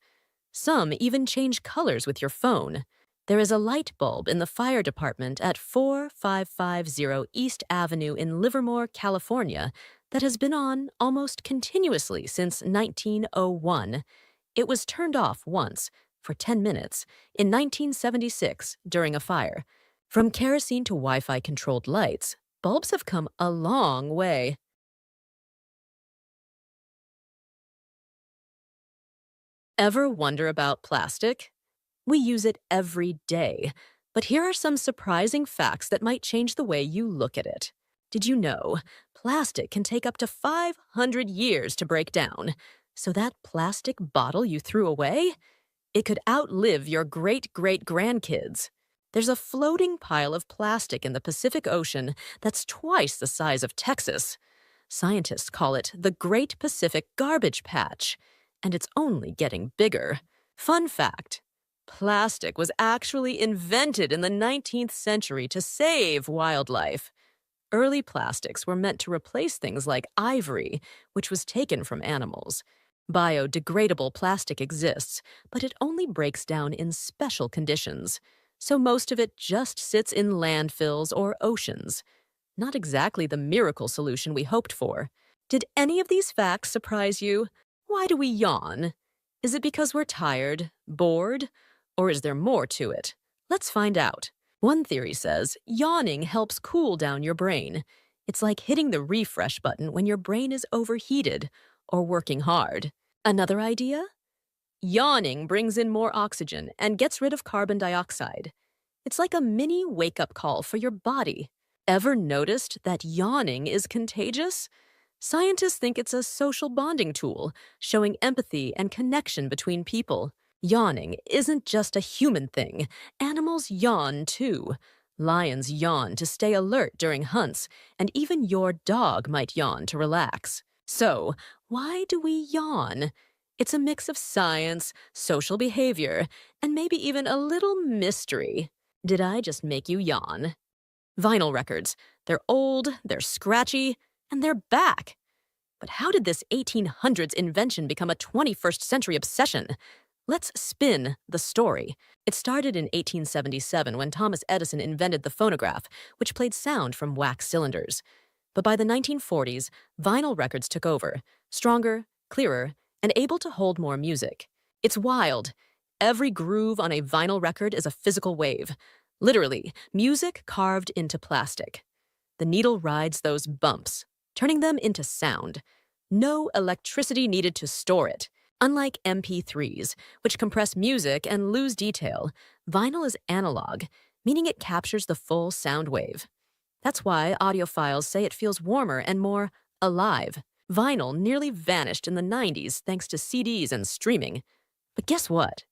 Some even change colors with your phone. There is a light bulb in the fire department at 4550 East Avenue in Livermore, California, that has been on almost continuously since 1901. It was turned off once, for 10 minutes, in 1976 during a fire. From kerosene to Wi-Fi controlled lights, bulbs have come a long way. Ever wonder about plastic? We use it every day, but here are some surprising facts that might change the way you look at it. Did you know plastic can take up to 500 years to break down? So that plastic bottle you threw away? It could outlive your great-great-grandkids. There's a floating pile of plastic in the Pacific Ocean that's twice the size of Texas. Scientists call it the Great Pacific Garbage Patch, and it's only getting bigger. Fun fact. Plastic was actually invented in the 19th century to save wildlife. Early plastics were meant to replace things like ivory, which was taken from animals. Biodegradable plastic exists, but it only breaks down in special conditions, so most of it just sits in landfills or oceans. Not exactly the miracle solution we hoped for. Did any of these facts surprise you? Why do we yawn? Is it because we're tired, bored? Or is there more to it? Let's find out. One theory says yawning helps cool down your brain. It's like hitting the refresh button when your brain is overheated or working hard. Another idea? Yawning brings in more oxygen and gets rid of carbon dioxide. It's like a mini wake-up call for your body. Ever noticed that yawning is contagious? Scientists think it's a social bonding tool, showing empathy and connection between people. Yawning isn't just a human thing. Animals yawn too. Lions yawn to stay alert during hunts, and even your dog might yawn to relax. So, why do we yawn? It's a mix of science, social behavior, and maybe even a little mystery. Did I just make you yawn? Vinyl records. They're old, they're scratchy, and they're back. But how did this 1800s invention become a 21st century obsession? Let's spin the story. It started in 1877 when Thomas Edison invented the phonograph, which played sound from wax cylinders. But by the 1940s, vinyl records took over, stronger, clearer, and able to hold more music. It's wild. Every groove on a vinyl record is a physical wave. Literally, music carved into plastic. The needle rides those bumps, turning them into sound. No electricity needed to store it. Unlike MP3s, which compress music and lose detail, vinyl is analog, meaning it captures the full sound wave. That's why audiophiles say it feels warmer and more alive. Vinyl nearly vanished in the 90s thanks to CDs and streaming. But guess what?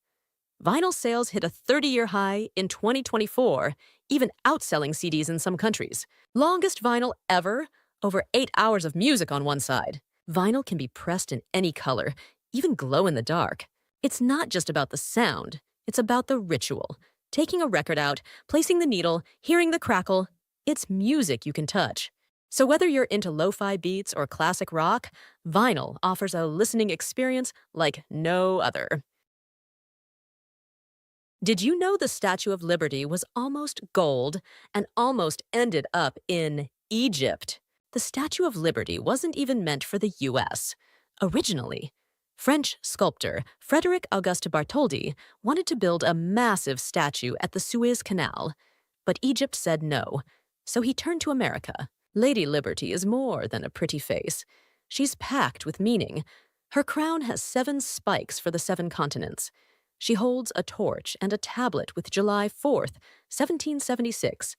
Vinyl sales hit a 30-year high in 2024, even outselling CDs in some countries. Longest vinyl ever, over 8 hours of music on one side. Vinyl can be pressed in any color, even glow in the dark. It's not just about the sound, it's about the ritual. Taking a record out, placing the needle, hearing the crackle, it's music you can touch. So whether you're into lo-fi beats or classic rock, vinyl offers a listening experience like no other. Did you know the Statue of Liberty was almost gold and almost ended up in Egypt? The Statue of Liberty wasn't even meant for the US. Originally, French sculptor Frédéric Auguste Bartholdi wanted to build a massive statue at the Suez Canal, but Egypt said no, so he turned to America. Lady Liberty is more than a pretty face. She's packed with meaning. Her crown has 7 spikes for the 7 continents. She holds a torch and a tablet with July 4th, 1776,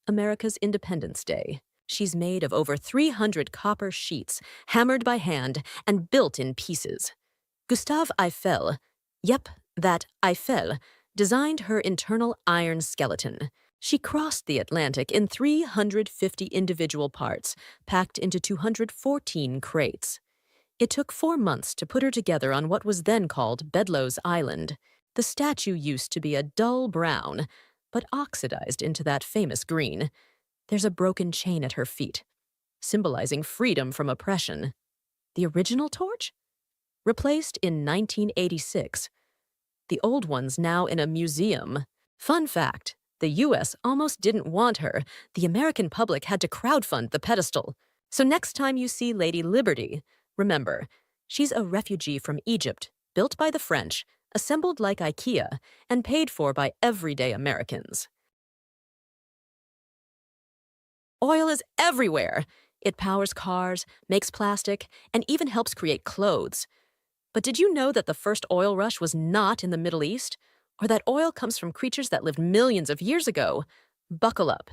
America's Independence Day. She's made of over 300 copper sheets, hammered by hand and built in pieces. Gustave Eiffel, yep, that Eiffel, designed her internal iron skeleton. She crossed the Atlantic in 350 individual parts, packed into 214 crates. It took 4 months to put her together on what was then called Bedloe's Island. The statue used to be a dull brown, but oxidized into that famous green. There's a broken chain at her feet, symbolizing freedom from oppression. The original torch? Replaced in 1986. The old one's now in a museum. Fun fact, the US almost didn't want her. The American public had to crowdfund the pedestal. So next time you see Lady Liberty, remember, she's a refugee from Egypt, built by the French, assembled like IKEA, and paid for by everyday Americans. Oil is everywhere. It powers cars, makes plastic, and even helps create clothes. But did you know that the first oil rush was not in the Middle East? Or that oil comes from creatures that lived millions of years ago? Buckle up.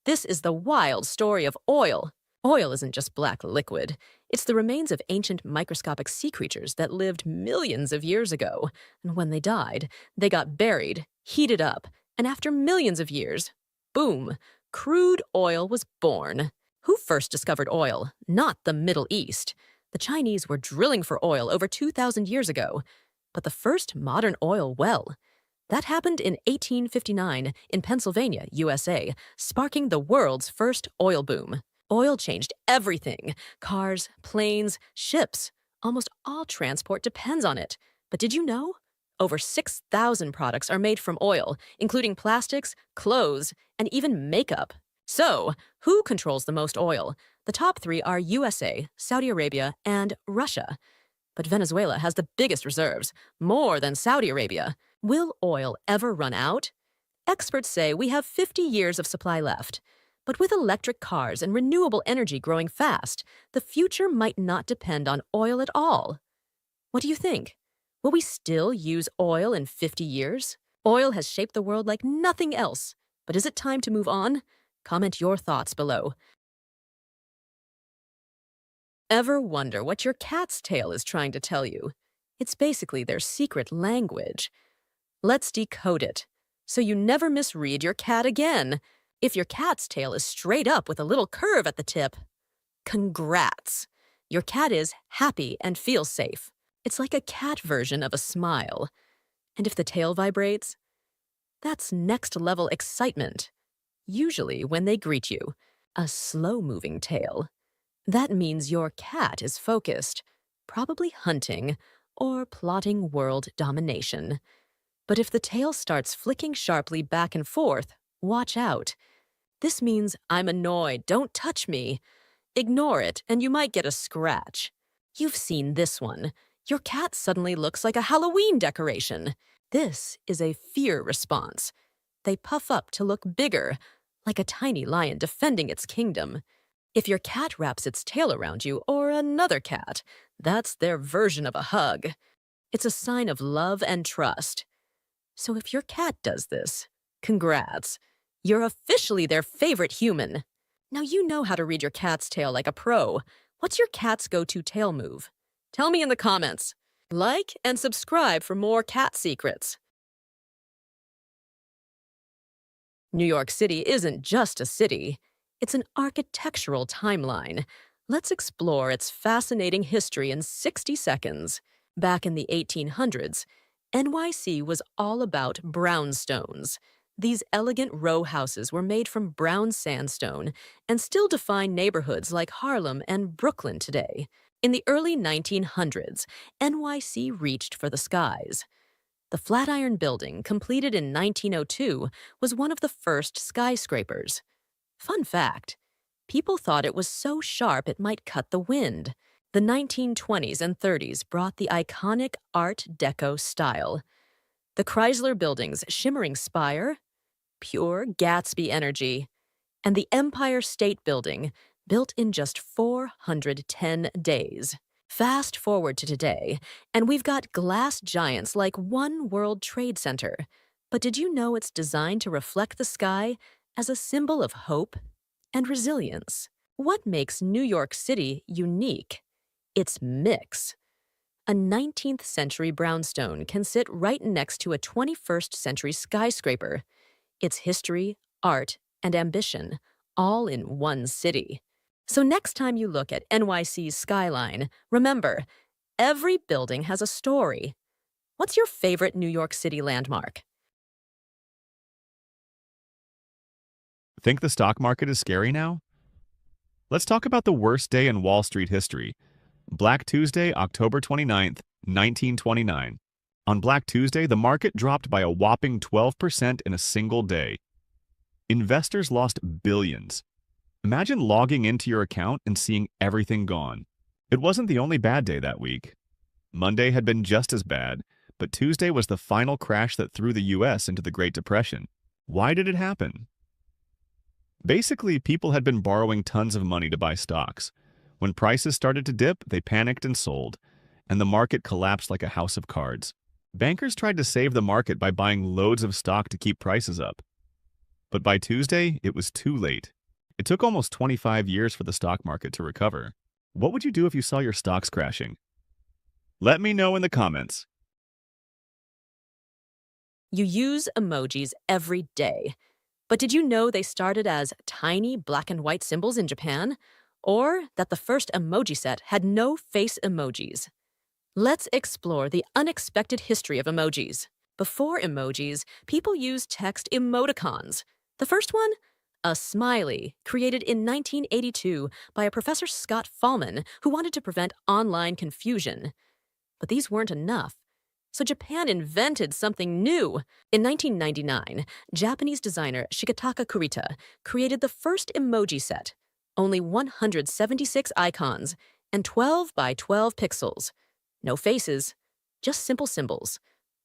This is the wild story of oil. Oil isn't just black liquid. It's the remains of ancient microscopic sea creatures that lived millions of years ago. And when they died, they got buried, heated up, and after millions of years, boom, crude oil was born. Who first discovered oil? Not the Middle East. The Chinese were drilling for oil over 2,000 years ago. But the first modern oil well, that happened in 1859 in Pennsylvania, USA, sparking the world's first oil boom. Oil changed everything. Cars, planes, ships. Almost all transport depends on it. But did you know? Over 6,000 products are made from oil, including plastics, clothes, and even makeup. So, who controls the most oil? The top 3 are USA, Saudi Arabia, and Russia. But Venezuela has the biggest reserves, more than Saudi Arabia. Will oil ever run out? Experts say we have 50 years of supply left. But with electric cars and renewable energy growing fast, the future might not depend on oil at all. What do you think? Will we still use oil in 50 years? Oil has shaped the world like nothing else. But is it time to move on? Comment your thoughts below. Ever wonder what your cat's tail is trying to tell you? It's basically their secret language. Let's decode it, so you never misread your cat again. If your cat's tail is straight up with a little curve at the tip, congrats! Your cat is happy and feels safe. It's like a cat version of a smile. And if the tail vibrates, that's next-level excitement. Usually when they greet you, a slow-moving tail. That means your cat is focused, probably hunting or plotting world domination. But if the tail starts flicking sharply back and forth, watch out. This means I'm annoyed, don't touch me. Ignore it and you might get a scratch. You've seen this one. Your cat suddenly looks like a Halloween decoration. This is a fear response. They puff up to look bigger, like a tiny lion defending its kingdom. If your cat wraps its tail around you or another cat, that's their version of a hug. It's a sign of love and trust. So if your cat does this, congrats. You're officially their favorite human. Now you know how to read your cat's tail like a pro. What's your cat's go-to tail move? Tell me in the comments. Like and subscribe for more cat secrets. New York City isn't just a city. It's an architectural timeline. Let's explore its fascinating history in 60 seconds. Back in the 1800s, NYC was all about brownstones. These elegant row houses were made from brown sandstone and still define neighborhoods like Harlem and Brooklyn today. In the early 1900s, NYC reached for the skies. The Flatiron Building, completed in 1902, was one of the first skyscrapers. Fun fact, people thought it was so sharp it might cut the wind. The 1920s and 30s brought the iconic Art Deco style. The Chrysler Building's shimmering spire, pure Gatsby energy. And the Empire State Building, built in just 410 days. Fast forward to today, and we've got glass giants like One World Trade Center. But did you know it's designed to reflect the sky as a symbol of hope and resilience? What makes New York City unique? Its mix. A 19th century brownstone can sit right next to a 21st century skyscraper. It's history, art, and ambition, all in one city. So next time you look at NYC's skyline, remember, every building has a story. What's your favorite New York City landmark? Think the stock market is scary now? Let's talk about the worst day in Wall Street history. Black Tuesday, October 29th, 1929. On Black Tuesday, the market dropped by a whopping 12% in a single day. Investors lost billions. Imagine logging into your account and seeing everything gone. It wasn't the only bad day that week. Monday had been just as bad, but Tuesday was the final crash that threw the US into the Great Depression. Why did it happen? Basically, people had been borrowing tons of money to buy stocks. When prices started to dip, they panicked and sold, and the market collapsed like a house of cards. Bankers tried to save the market by buying loads of stock to keep prices up. But by Tuesday, it was too late. It took almost 25 years for the stock market to recover. What would you do if you saw your stocks crashing? Let me know in the comments. You use emojis every day. But did you know they started as tiny black and white symbols in Japan? Or that the first emoji set had no face emojis? Let's explore the unexpected history of emojis. Before emojis, people used text emoticons. The first one? A smiley, created in 1982 by a Professor Scott Fahlman who wanted to prevent online confusion. But these weren't enough. So Japan invented something new. In 1999, Japanese designer Shigetaka Kurita created the first emoji set. Only 176 icons and 12 by 12 pixels. No faces, just simple symbols.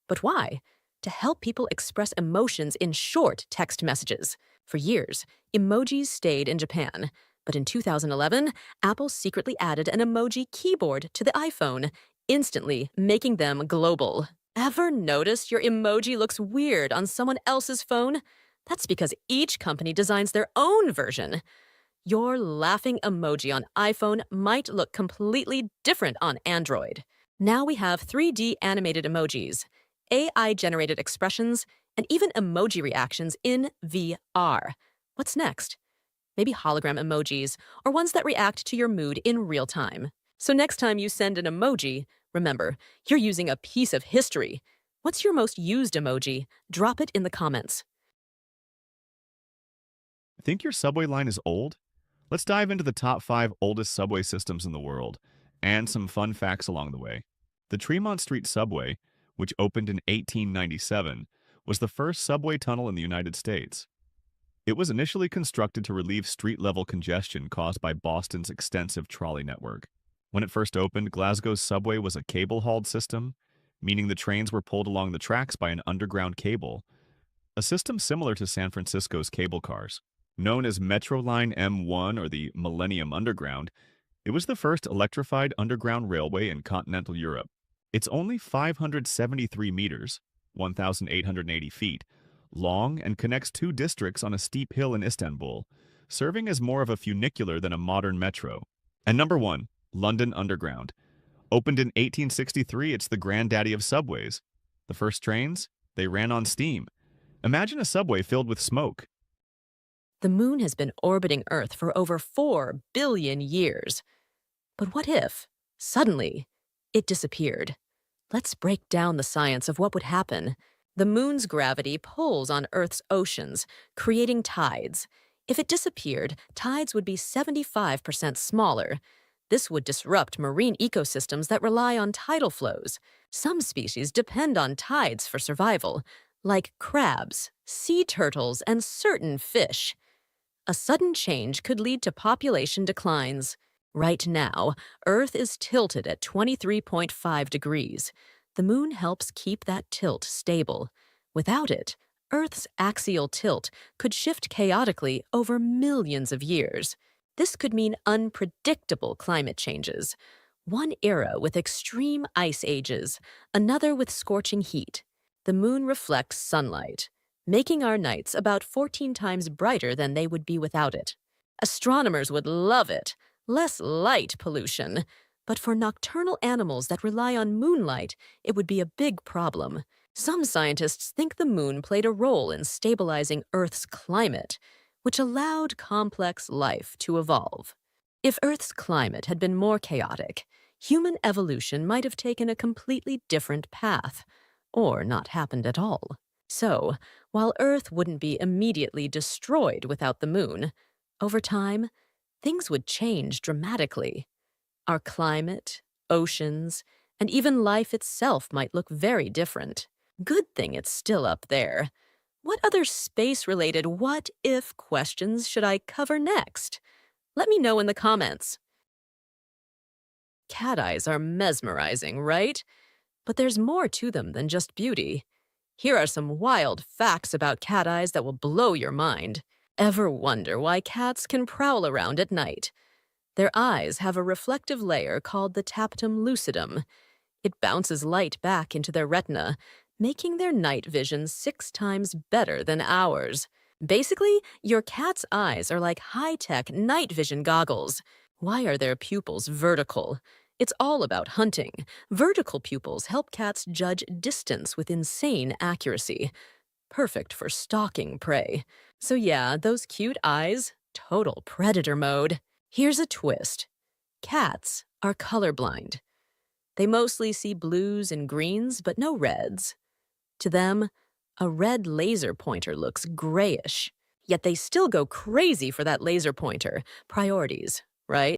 But why? To help people express emotions in short text messages. For years, emojis stayed in Japan. But in 2011, Apple secretly added an emoji keyboard to the iPhone. instantly making them global. Ever notice your emoji looks weird on someone else's phone? That's because each company designs their own version. Your laughing emoji on iPhone might look completely different on Android. Now we have 3D animated emojis, AI-generated expressions, and even emoji reactions in VR. What's next? Maybe hologram emojis, or ones that react to your mood in real time. So next time you send an emoji, remember, you're using a piece of history. What's your most used emoji? Drop it in the comments. Think your subway line is old? Let's dive into the top 5 oldest subway systems in the world, and some fun facts along the way. The Tremont Street Subway, which opened in 1897, was the first subway tunnel in the United States. It was initially constructed to relieve street-level congestion caused by Boston's extensive trolley network. When it first opened, Glasgow's subway was a cable-hauled system, meaning the trains were pulled along the tracks by an underground cable, a system similar to San Francisco's cable cars. Known as Metroline M1 or the Millennium Underground, it was the first electrified underground railway in continental Europe. It's only 573 meters, 1,880 feet, long and connects 2 districts on a steep hill in Istanbul, serving as more of a funicular than a modern metro. And number 1, London Underground. Opened in 1863, it's the granddaddy of subways. The first trains? They ran on steam. Imagine a subway filled with smoke. The moon has been orbiting Earth for over 4 billion years. But what if, suddenly, it disappeared? Let's break down the science of what would happen. The moon's gravity pulls on Earth's oceans, creating tides. If it disappeared, tides would be 75% smaller. This would disrupt marine ecosystems that rely on tidal flows. Some species depend on tides for survival, like crabs, sea turtles, and certain fish. A sudden change could lead to population declines. Right now, Earth is tilted at 23.5 degrees. The moon helps keep that tilt stable. Without it, Earth's axial tilt could shift chaotically over millions of years. This could mean unpredictable climate changes. One era with extreme ice ages, another with scorching heat. The moon reflects sunlight, making our nights about 14 times brighter than they would be without it. Astronomers would love it. Less light pollution. But for nocturnal animals that rely on moonlight, it would be a big problem. Some scientists think the moon played a role in stabilizing Earth's climate, which allowed complex life to evolve. If Earth's climate had been more chaotic, human evolution might have taken a completely different path, or not happened at all. So, while Earth wouldn't be immediately destroyed without the moon, over time, things would change dramatically. Our climate, oceans, and even life itself might look very different. Good thing it's still up there. What other space-related what-if questions should I cover next? Let me know in the comments. Cat eyes are mesmerizing, right? But there's more to them than just beauty. Here are some wild facts about cat eyes that will blow your mind. Ever wonder why cats can prowl around at night? Their eyes have a reflective layer called the tapetum lucidum. It bounces light back into their retina, making their night vision 6 times better than ours. Basically, your cat's eyes are like high-tech night vision goggles. Why are their pupils vertical? It's all about hunting. Vertical pupils help cats judge distance with insane accuracy. Perfect for stalking prey. So yeah, those cute eyes, total predator mode. Here's a twist. Cats are colorblind. They mostly see blues and greens, but no reds. To them, a red laser pointer looks grayish. Yet they still go crazy for that laser pointer. Priorities, right?